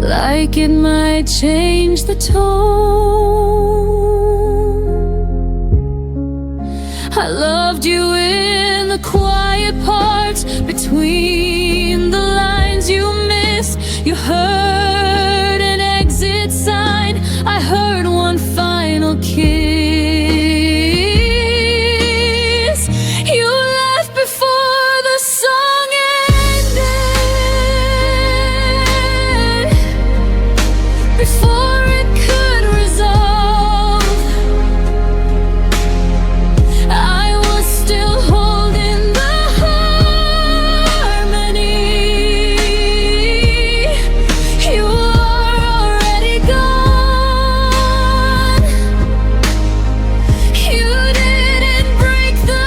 like it might change the tone. I loved you in the quiet parts, between the lines you missed. You heard an exit sign, I heard one final kiss. You left before the song ended, before it could resolve. I was still holding the harmony. You are already gone. You didn't break the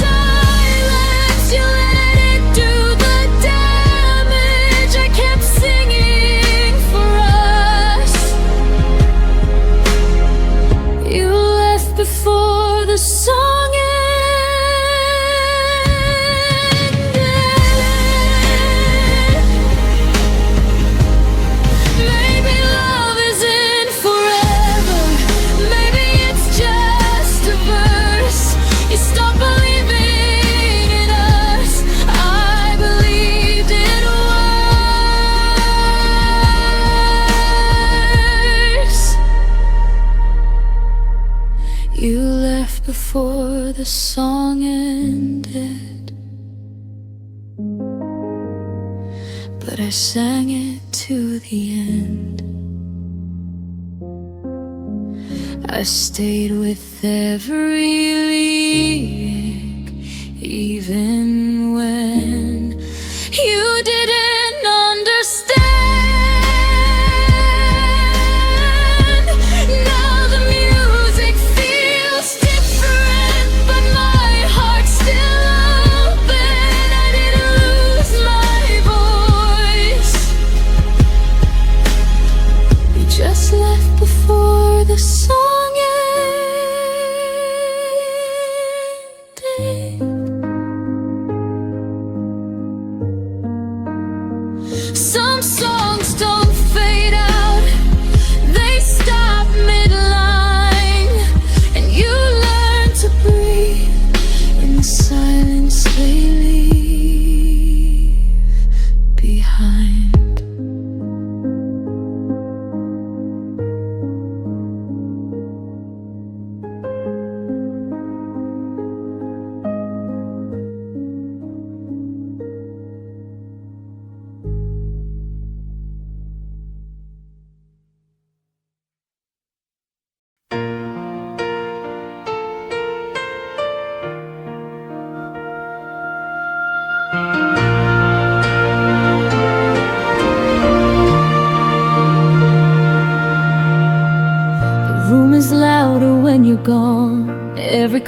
silence, you let it do the damage. I kept singing for us. You left before the song ended. Maybe love isn't forever, maybe it's just a verse. You stopped believing in us, I believed it worse. You left before the song ended, but I sang it to the end. I stayed with every lyric, even when you didn't understand. Now the music feels different, but my heart's still open. I didn't lose my voice. You just left before the song ended.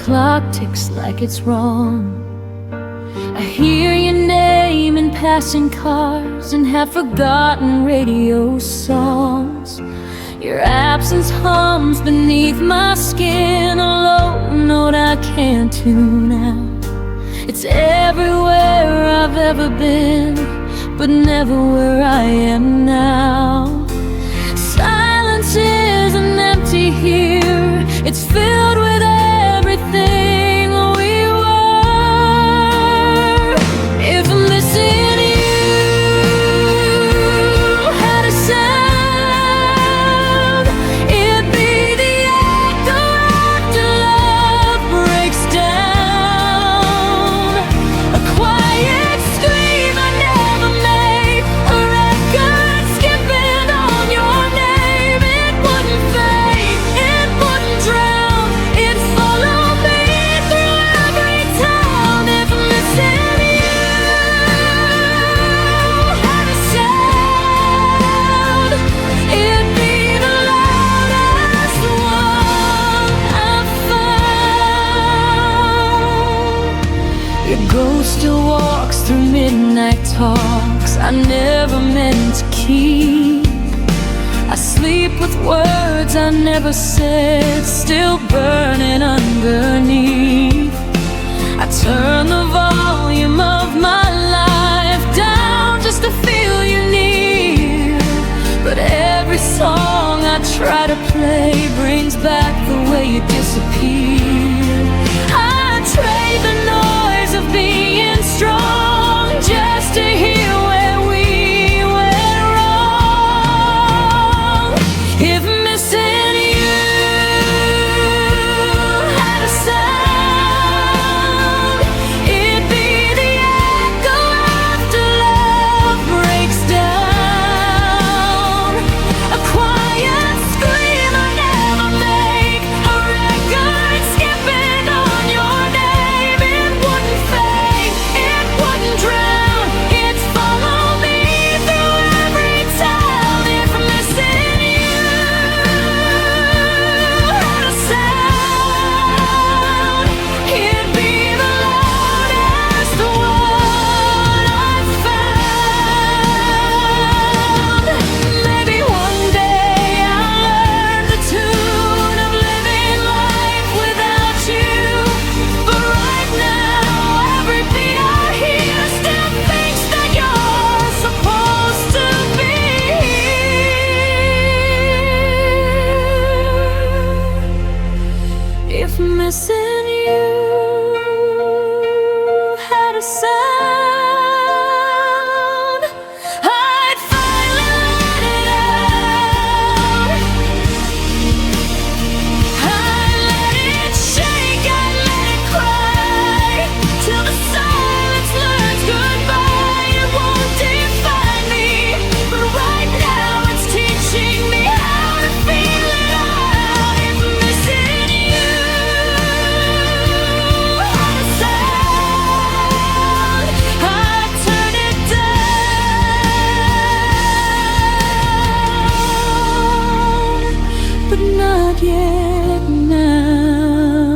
clock ticks like it's wrong. I hear your name in passing cars and half-forgotten radio songs. Your absence hums beneath my skin, a low note I can't tune out. It's everywhere I've ever been, but never where I am now. Silence isn't empty here, it's filled with everything we were. If I'm missing you had a sound, it'd be the echo after love breaks down. A quiet scream I never made, a record skipping on your name. It wouldn't fade, it wouldn't drown, it'd follow me through every town. If I'm missing you had a sound, it'd be the loudest one I've found. Your ghost still walks through midnight talks I never meant to keep. I sleep with words I never said, still burning underneath. I turn the volume of my life down just to feel you near, but every song I try to play brings back the way you disappeared. I trade the noise of being strong just to hear where we went wrong. If missing you had a sound, it'd be the echo after love breaks down. A quiet scream I never make, a record skipping on your name. It wouldn't fade, it wouldn't drown, it'd follow me through every town. If I'm missing you had a sound, it'd be the loudest one I've found. Maybe one day I'll learn the tune of living life without you, but right now every beat I hear still thinks that you're supposed to be here. If missing you had a sound, I'd finally let it out. I'd let it shake, I'd let it cry, till the silence learns goodbye. It won't define me, but right now it's teaching me how to feel it out. If I'm missing you had a sound, I'd turn it down, but not yet now,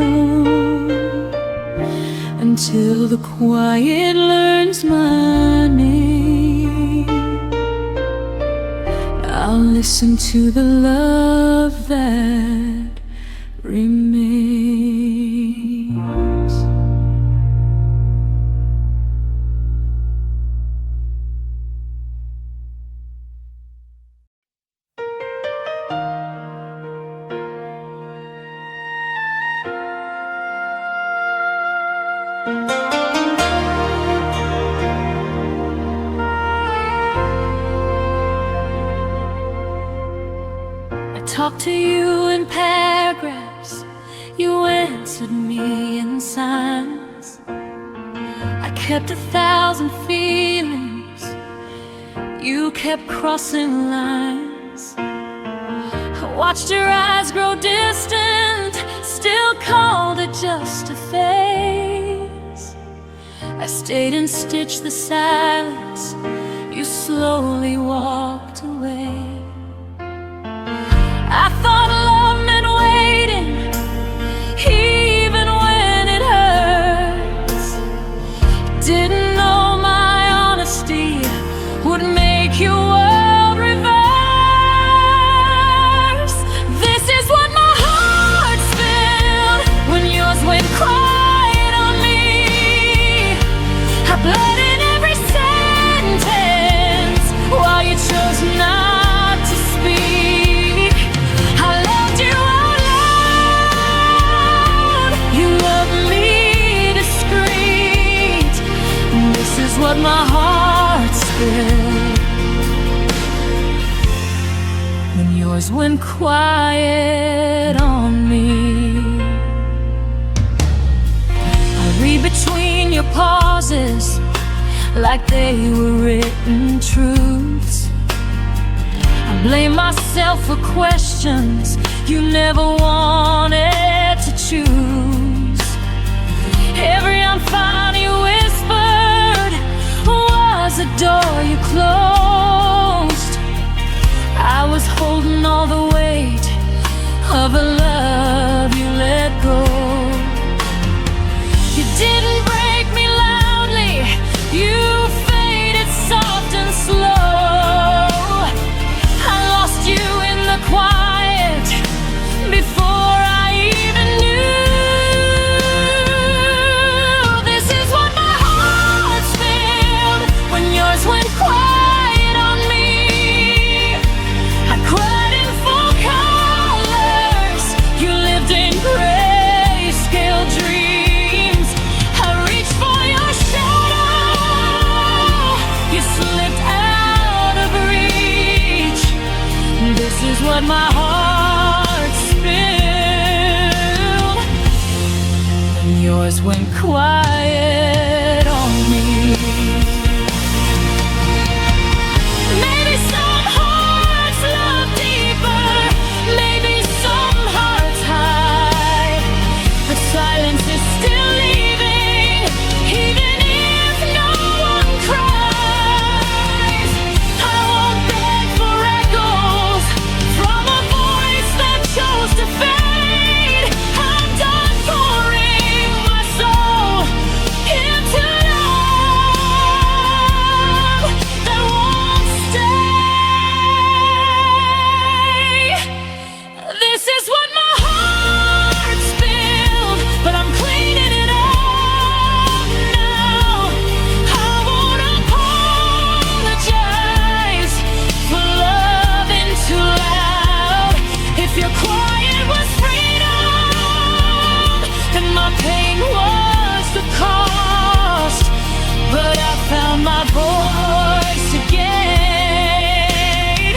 until the quiet learns my name. I'll listen to the love that remains. I talked to you in paragraphs, you answered me in signs. I kept 1,000 feelings, you kept crossing lines. I watched your eyes grow distant, still called it just a phase. I stayed and stitched the silence, you slowly walked away. I thought love meant waiting, even when yours went quiet on me. I read between your pauses like they were written truths. I blame myself for questions you never wanted to choose. Every unfound you whispered was a door you closed. I was holding all the weight of a love you let go. You didn't break me loudly, you faded soft and slow. I lost you in the quiet before I even knew. This is what my heart felt when yours went quiet on me. I cried in full colors, you lived in grayscale dreams. I reached for your shadow, you slipped out of reach. This is what my heart spilled when yours went quiet on me. Maybe some hearts love deeper, maybe some hearts hide, but silence is still leaving, even if no one cries. I won't beg for echoes from a voice that chose to fade. I'm done pouring my soul into love that won't stay. This is what my heart spilled, but I'm cleaning it up now. I won't apologize for loving too loud. If your quiet was freedom, then my pain was the cost. But I found my voice again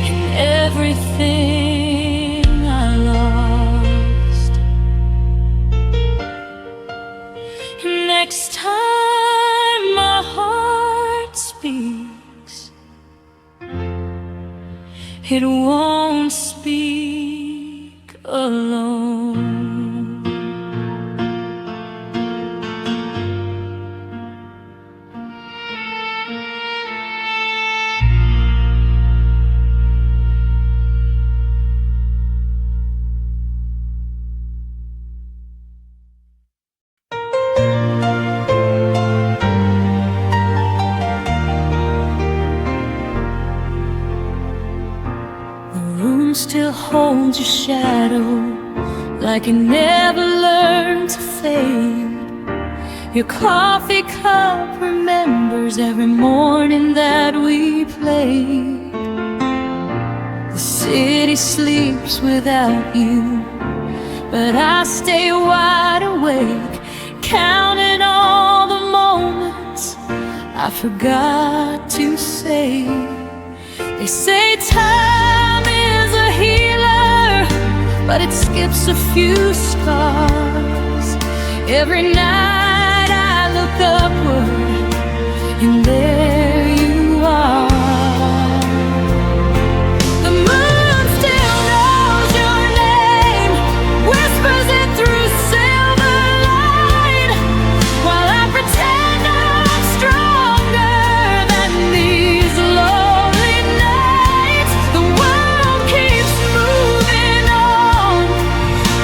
in everything I lost. Next time my heart speaks, it won't speak alone. The room still holds your shadow, like it never learned to fade. Your coffee cup remembers every morning that we played. The city sleeps without you, but I stay wide awake, counting all the moments I forgot to say. They say time is a healer, but it skips a few scars. Every night I look upward, and there you are. The moon still knows your name, whispers it through silver light, while I pretend I'm stronger than these lonely nights. The world keeps moving on,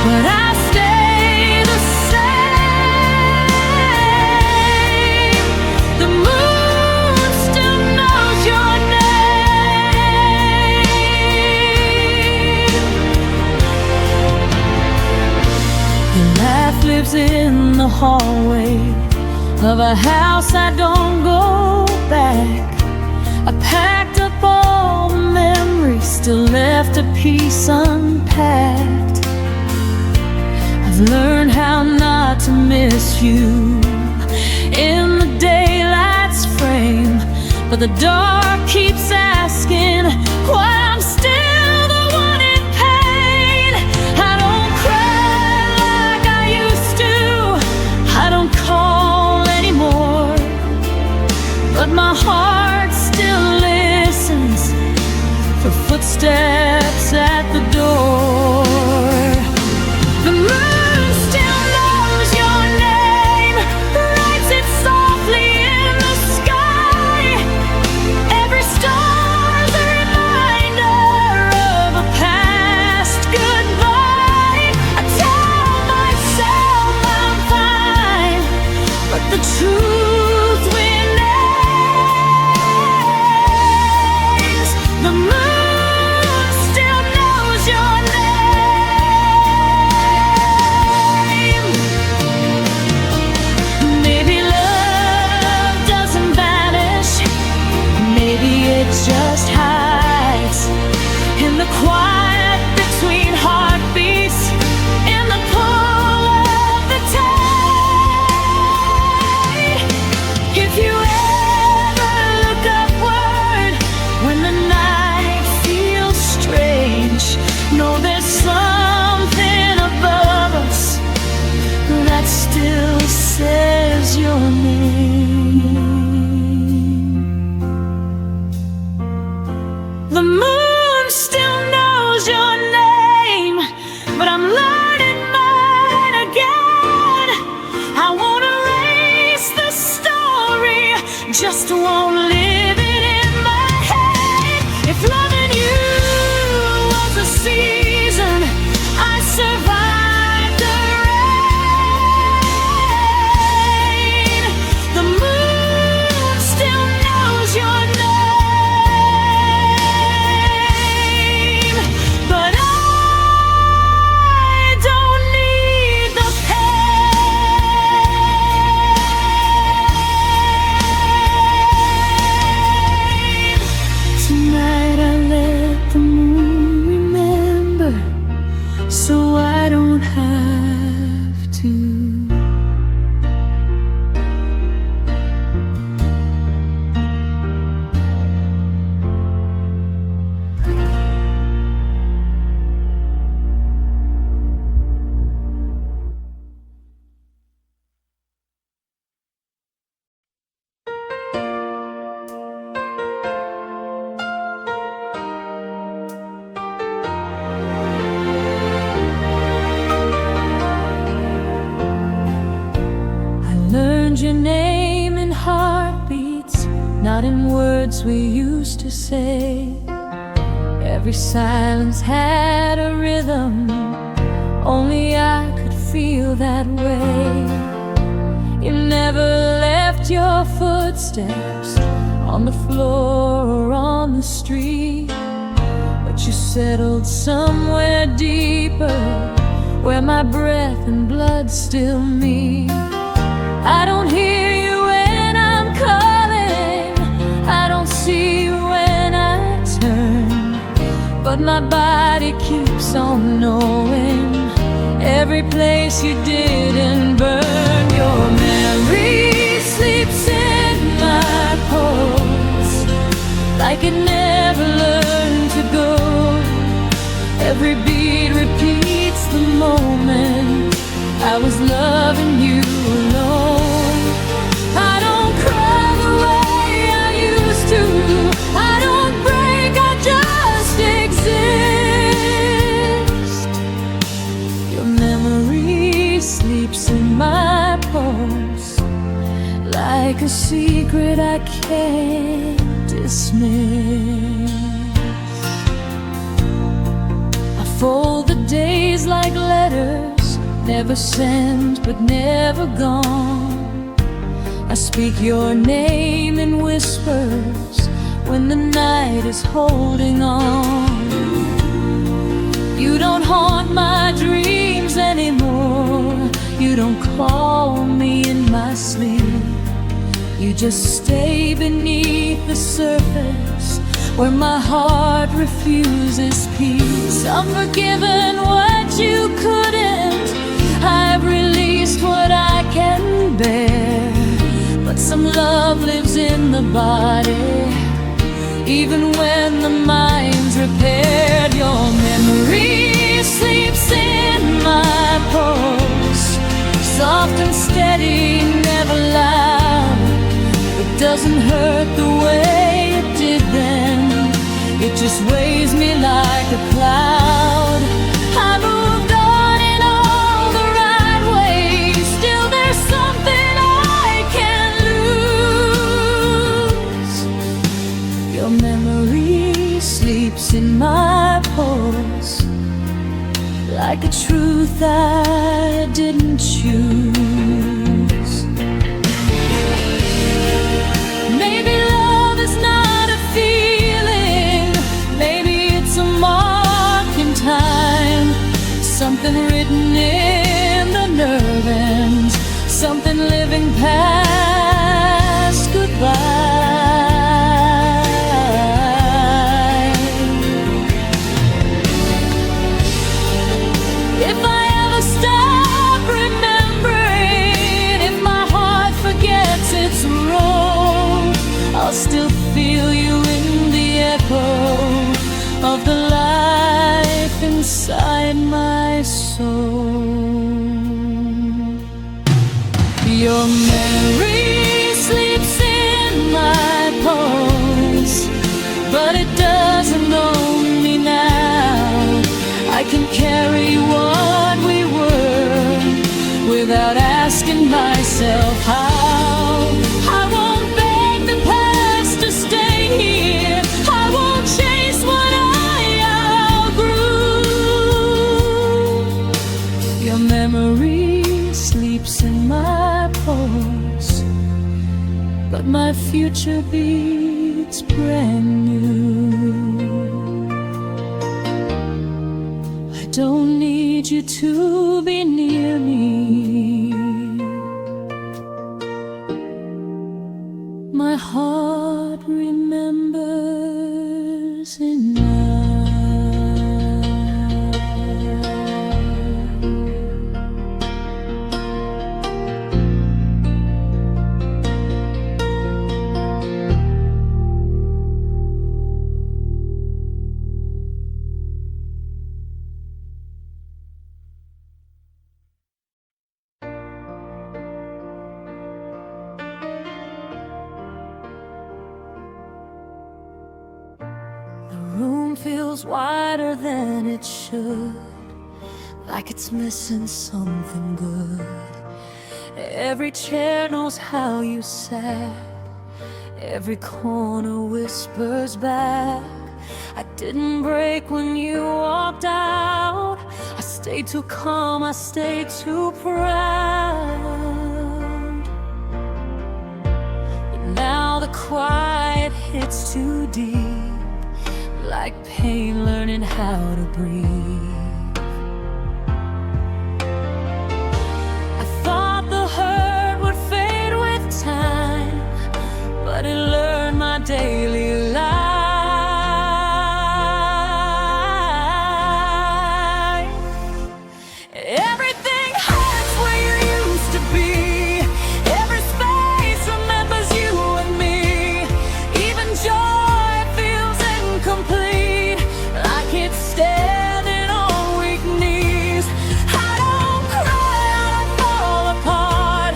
but I stay the same. The moon still knows your name. Your laugh lives in the hallway of a house I don't go back. I packed up all the memories, still left a piece unpacked. I've learned how not to miss you in the daylight's frame, but the dark keeps asking why I'm footsteps at the door. The moon still knows your name, writes it softly in the sky. Every star's a reminder of a past goodbye. I tell myself I'm fine, but the truth remains. The moon still knows your name. Maybe love doesn't vanish, maybe it just hides in the quiet between heartbeats, in the pull of the tide. If you ever look upward when the night feels strange, know there's something above us that still says your name. The moon still knows your name, but I'm learning mine again. I won't erase the story, just won't live it in my head. If loving you was a season, I survived the rain. The moon still knows your name, but I don't need the pain. Tonight I let the moon remember, so I don't have to. I learned your name in heartbeats, not in words we used to say. Every silence had a rhythm, only I could feel that way. You never left your footsteps on the floor or on the street, but you settled somewhere deeper, where my breath and blood still meet. I don't hear you when I'm calling, I don't see you when I turn, but my body keeps on knowing every place you didn't burn. Your memory sleeps in my pulse, like it never learned to go. Every beat repeats the moment I was loving you alone. I don't cry the way I used to, I don't break, I just exist. Your memory sleeps in my pulse, like a secret I can't dismiss. I fold the days like letters, never sent but never gone. I speak your name in whispers when the night is holding on. You don't haunt my dreams anymore, you don't call me in my sleep. You just stay beneath the surface, where my heart refuses peace. I'm forgiven what you couldn't, I've released what I can bear, but some love lives in the body, even when the mind's repaired. Your memory sleeps in my pulse, soft and steady, never loud. It doesn't hurt the way it did then, it just weighs me like a cloud. I moved on in all the right ways. Still there's something I can't lose. Your memory sleeps in my pulse, like a truth I didn't choose. Maybe love is not a feeling, maybe it's a mark in time, something written in the nerve ends, something living past goodbye. If I ever stop remembering, if my heart forgets its role, I'll still feel you in the echo of the life inside my soul. Your memory sleeps in my pulse, but it doesn't own me now. I can carry what we were without asking myself how. I won't beg the past to stay here. I won't chase what I outgrew. Your memory sleeps in my pulse, but my future beats brand new. I don't need you to be near me. My heart remembers enough. Feels wider than it should, like it's missing something good. Every chair knows how you sat, every corner whispers back. I didn't break when you walked out. I stayed too calm, I stayed too proud. But now the quiet hits too deep, like pain learning how to breathe. I thought the hurt would fade with time, but it learned my daily life. Everything hurts where you used to be. Every space remembers you and me. Even joy feels incomplete, like it's standing on weak knees. I don't cry, I don't fall apart.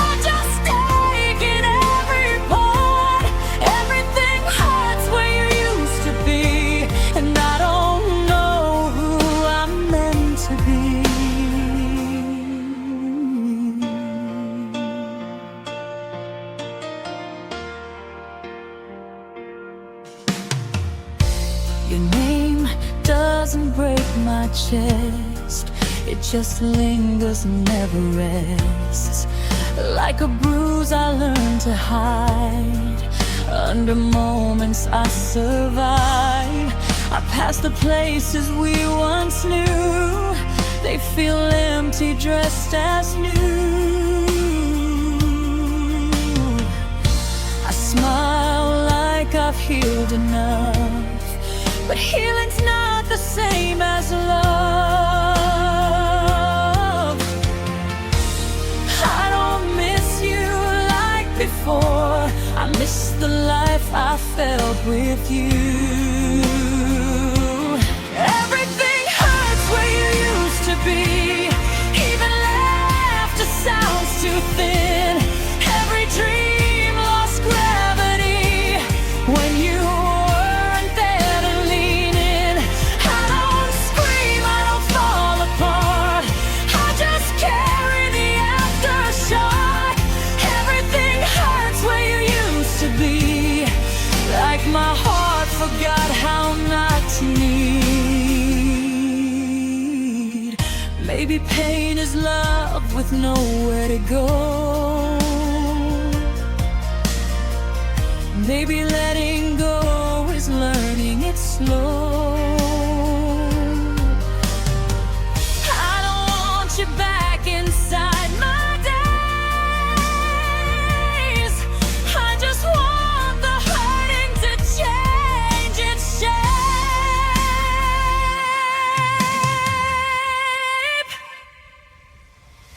I just take in every part. Everything hurts where you used to be, and I don't know who I'm meant to be. Your name doesn't break my chest, it just lingers and never rests. Like a bruise I learned to hide, under moments I survive. I pass the places we once knew, they feel empty dressed as new. I smile like I've healed enough, but healing's not the same as love. I don't miss you like before, I miss the life I felt with you. Everything hurts where you used to be, even laughter sounds too thin. Every dream lost gravity when you weren't there to leave. Maybe pain is love with nowhere to go. Maybe letting go is learning it slow. I don't want you back inside my days. I just want the hurting to change its shape.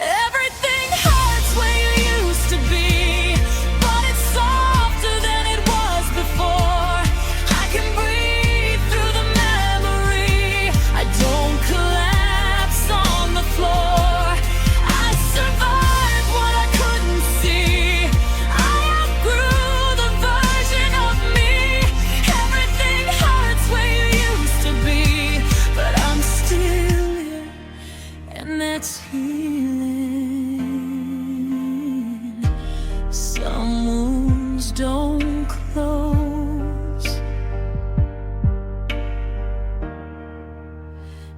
Everything hurts where you used to be, but it's softer than it was before. I can breathe through the memory. I don't collapse on the floor. I survived what I couldn't see. I outgrew the version of me. Everything hurts where you used to be, but I'm still here, and that's healing. Some wounds don't close,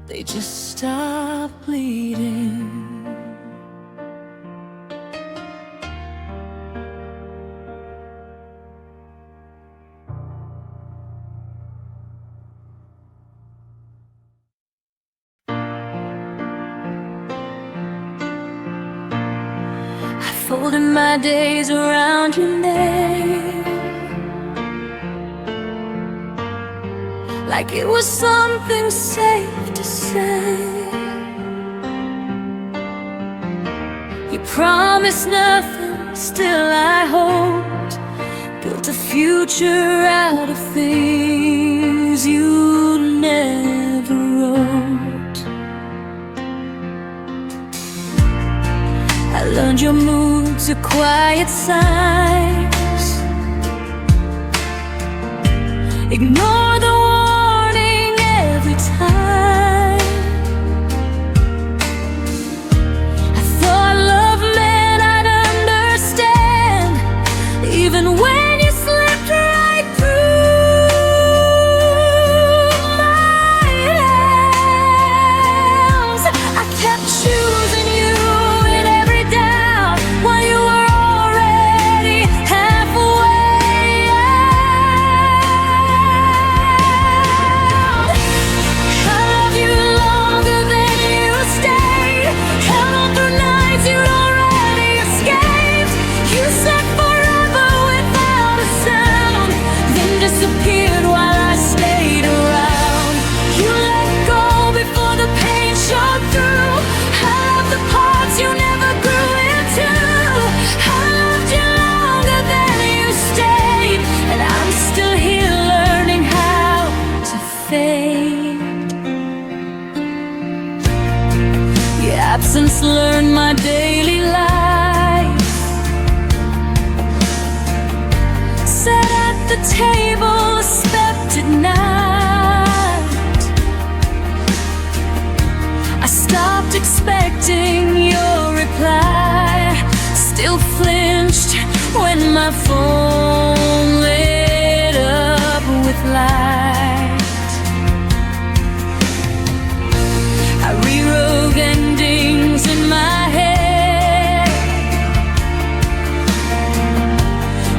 they just stop bleeding. I folded my days around your name, like it was something safe to say. You promised nothing, still I hoped. Built a future out of things you never wrote. I learned your moods are quiet signs. Ignore the warning every time. I thought love meant I'd understand, even when you slipped right through my hands. I kept choosing you in every doubt, while you were already halfway out. I love you longer than you stayed. Held on through nights you'd already escaped. You said forever without a sound, then disappeared while I stayed around. You let go before the pain showed through. I love the parts you never grew into. I loved you longer than you stayed, and I'm still here learning how to fade. Your absence learned my daily life. Sat at the table, expected night. I stopped expecting your reply. Still flinched when my phone lit up with light. I rewrote endings in my head,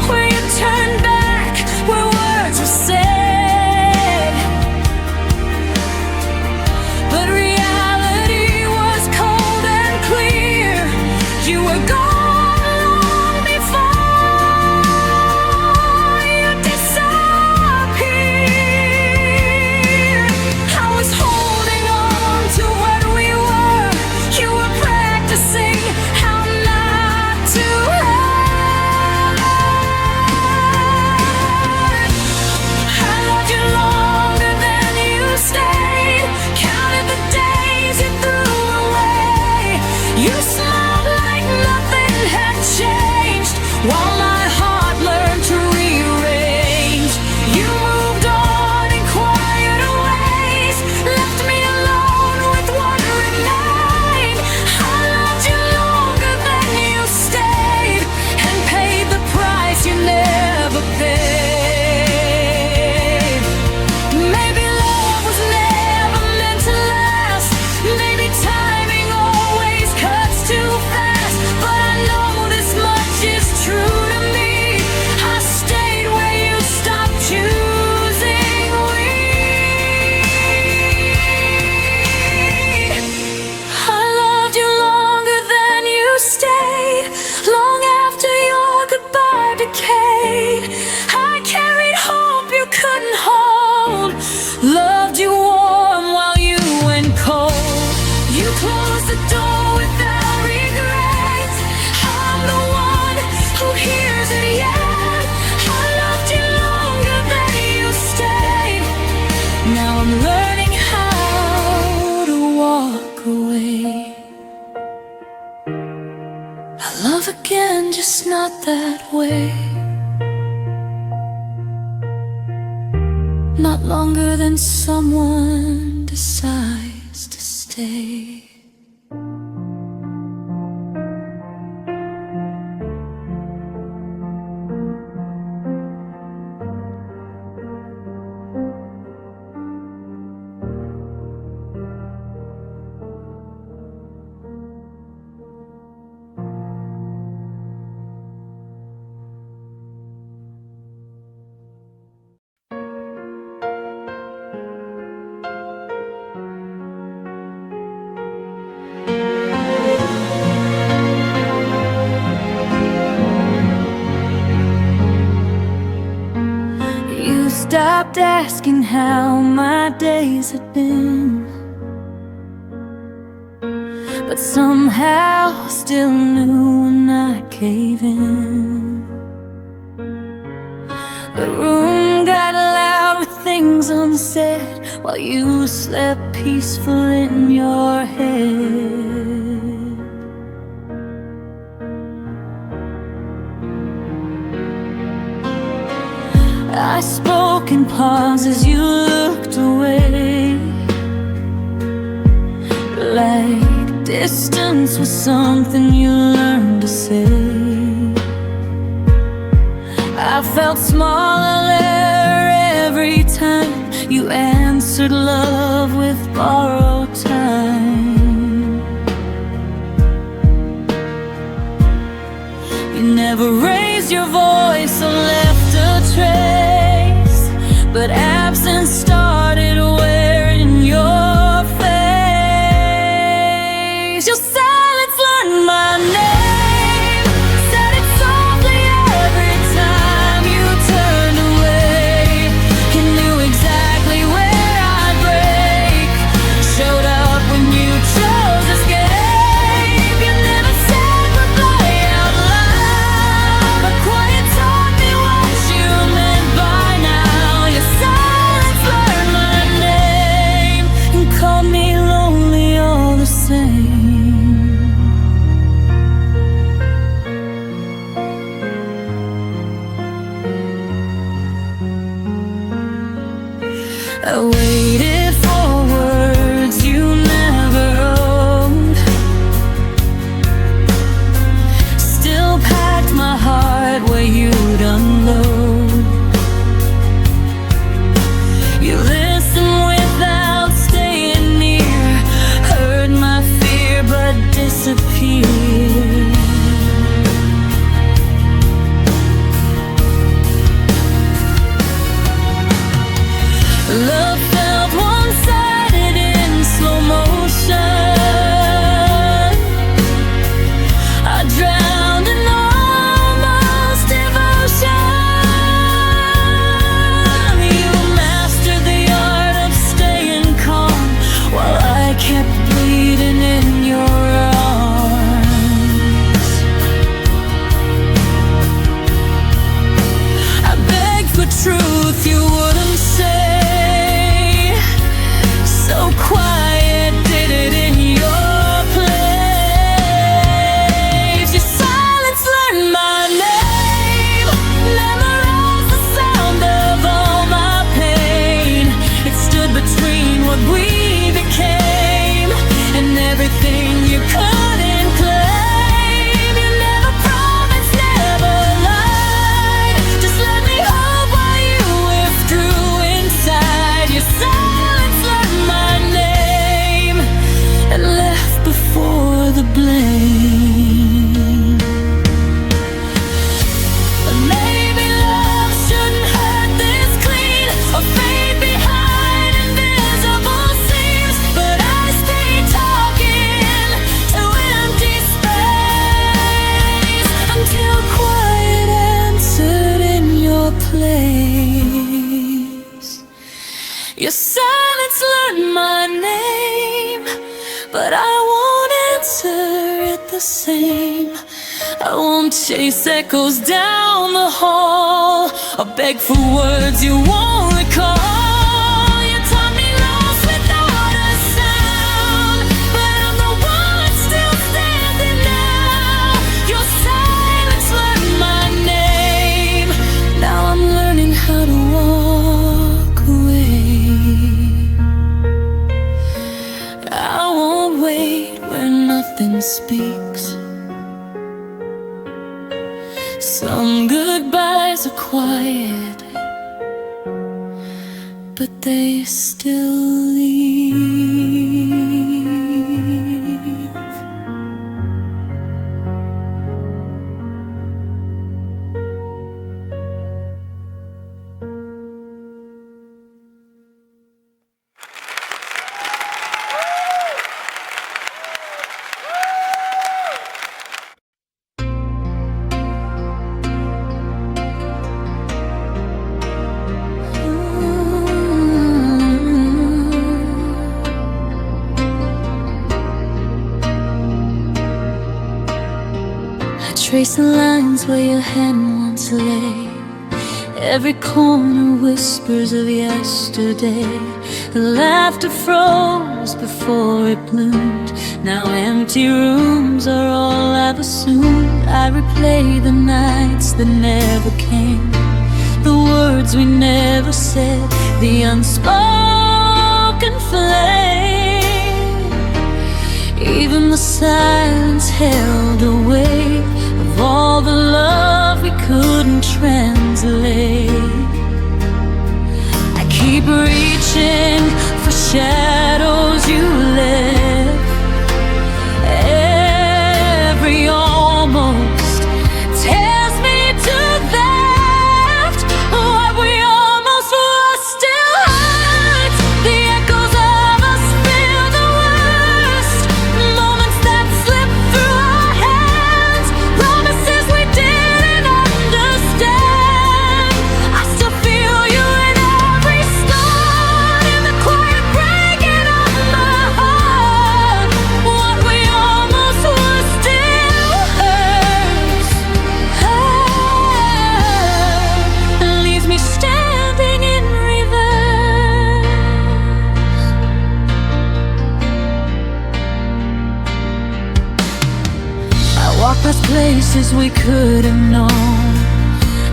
where you turned back, where words were said. But reality was cold and clear. You were gone long before. loved you warm while you went cold. You closed the door without regret. I'm the one who hears it yet. I loved you longer than you stayed. Now I'm learning how to walk away. I love again, just not that way. Not longer than someone decides to stay. Stopped asking how my days had been, but somehow still knew when I gave in. The room got loud with things unsaid while you slept peaceful in your head. I spoke in pauses, you looked away, like distance was something you learned to say. I felt smaller every time you answered love with borrowed time. You never raised your voice or left a trace, but absence started wearing your face. Your silence learned my name, said it softly every time you turned away. You knew exactly where I'd break, showed up when you chose escape. You never said goodbye out loud, but quiet taught me what you meant by now. Your silence learned my name and called me lonely all the same. I waited for words you never owned, still packed my heart where you'd unload. You listened without staying near, heard my fear but disappeared. Love felt Your silence learned my name, but I won't answer it the same. I won't chase echoes down the hall or beg for words you won't recall. You taught me lost without a sound, but I'm the one still standing now. Your silence learned my name. Now I'm learning how to walk away. I won't wait where nothing speaks. Some goodbyes are quiet, but they still leave. Trace the lines where your hand once lay. Every corner whispers of yesterday. The laughter froze before it bloomed. Now empty rooms are all I've assumed. I replay the nights that never came, the words we never said, the unspoken flame. Even the silence held a weight of all the love we couldn't translate. I keep reaching for shadows you left. Every almost tears me to that. What we almost were still hurts. The echoes of us feel the worst. Moments that slip through our hands, promises we didn't understand. I still feel you in every scar, in the quiet breaking of my heart. What we almost were still hurts. And leaves me standing in reverse. I walk past places we could have known.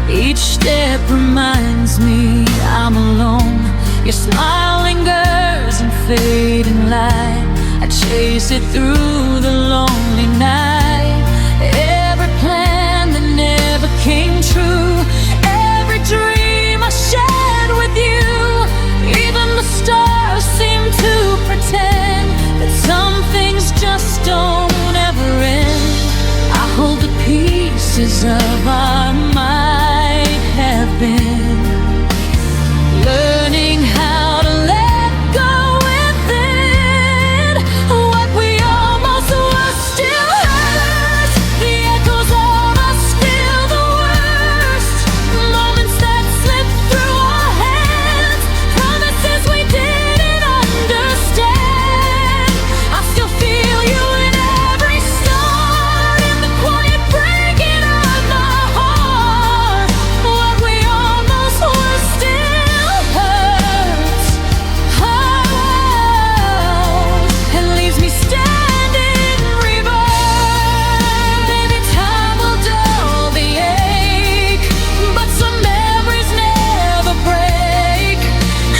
Each step reminds me I'm alone. Your smile lingers in fading light. I chase it through the lonely night. Every plan that never came true, every dream I shared with you. Even the stars seem to pretend that some things just don't ever end. I hold the pieces of our might have been, learning how to let go within. What we almost were still hurts. The echoes of us feel the worst. Moments that slip through our hands, promises we didn't understand. I still feel you in every star, in the quiet breaking of my heart. What we almost were still hurts. And leaves me standing in reverse. Maybe time will dull the ache, but some memories never break.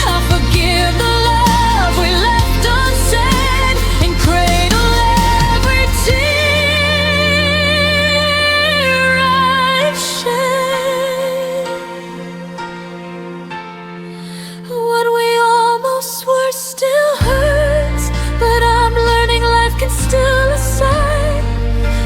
I forgive the love we left unsaid, and cradle every tear I've shed. What we almost were still hurts, but I'm learning life can still aside.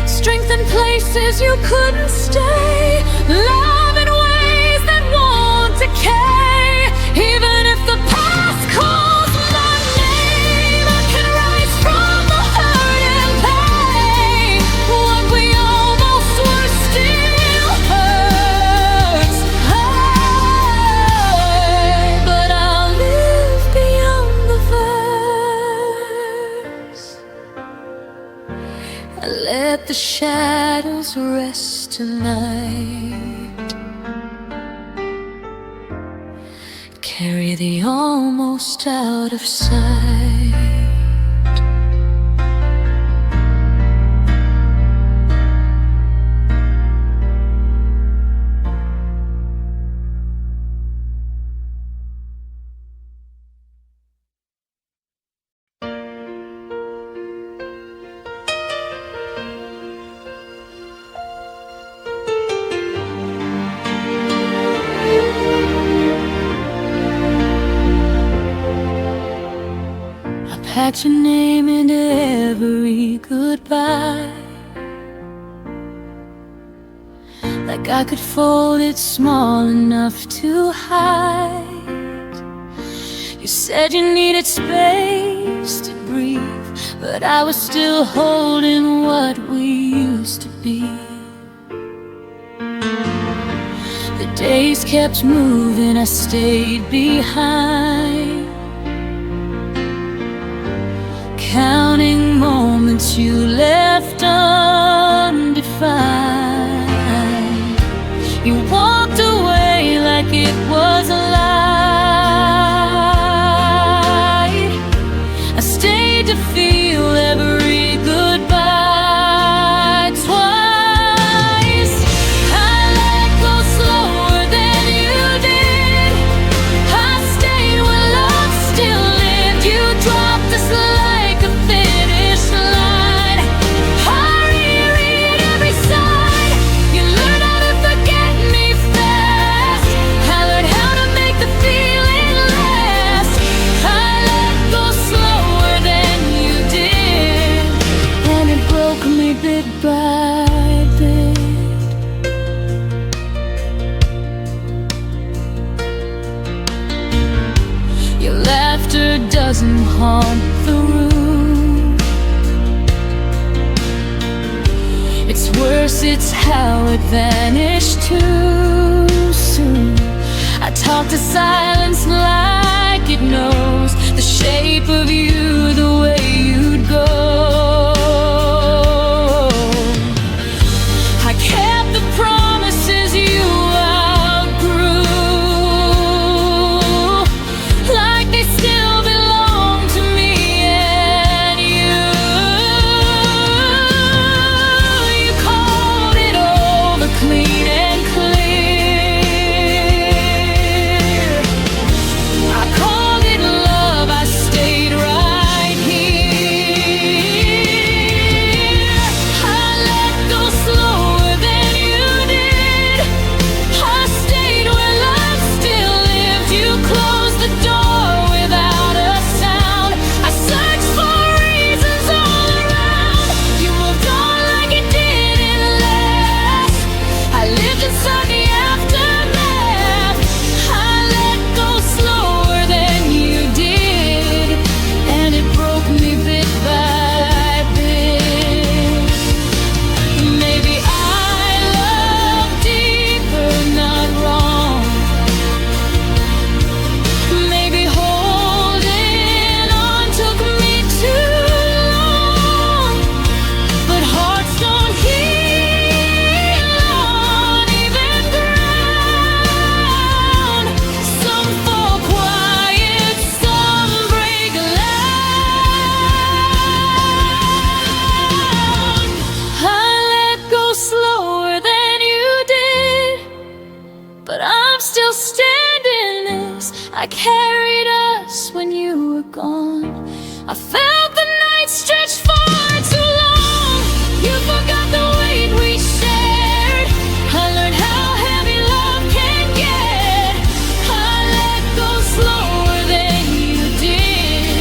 Strength in places you couldn't stay, love in ways that won't decay. Even if the past calls my name, I can rise from the hurt and pain. What we almost were still hurts. But I'll live tonight. Carry the almost out of sight. Packed your name into every goodbye, like I could fold it small enough to hide. You said you needed space to breathe, but I was still holding what we used to be. The days kept moving, I stayed behind, counting moments you left undefined. You walked away like it was a lie. I stayed to feel every goodbye twice. I let go slower than you did. I stayed when love still lived. You dropped us like a finish line. I reread every side. You learned how to forget me fast. I learned how to make the feeling last. I let go slower than you did, and it broke me bit by bit. Your laughter doesn't haunt the room. It's worse, it's how it vanished too soon. I talk to silence like it knows the shape of you, the way you'd go. I kept the promises you outgrew, like they still belong to me and you. You called it over clean and clear. I called it love, I stayed right here. I let go slower than you did. I stayed where love still lived. You closed the door without a sound. I searched for reasons all around. You moved on like it didn't last. I lived inside the aftermath. I let go slower than you did, and it broke me bit by bit. Maybe I loved deeper, not wrong. Maybe holding on took me too long. But hearts don't heal on even ground. Some fall quiet, some break loud. I let go slower than you did, but I'm still standing as I carried us when you were gone. I felt the night stretch far too long. You forgot the weight we shared. I learned how heavy love can get. I let go slower than you did,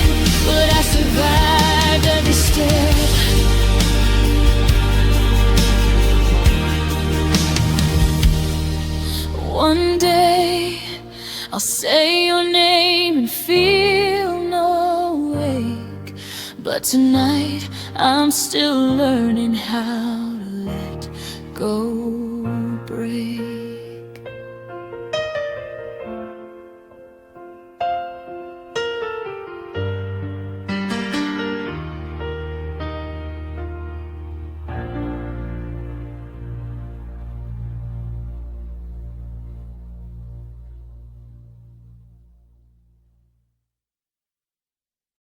but I survived every step. One day I'll say your name and feel no ache, but tonight I'm still learning how to let go.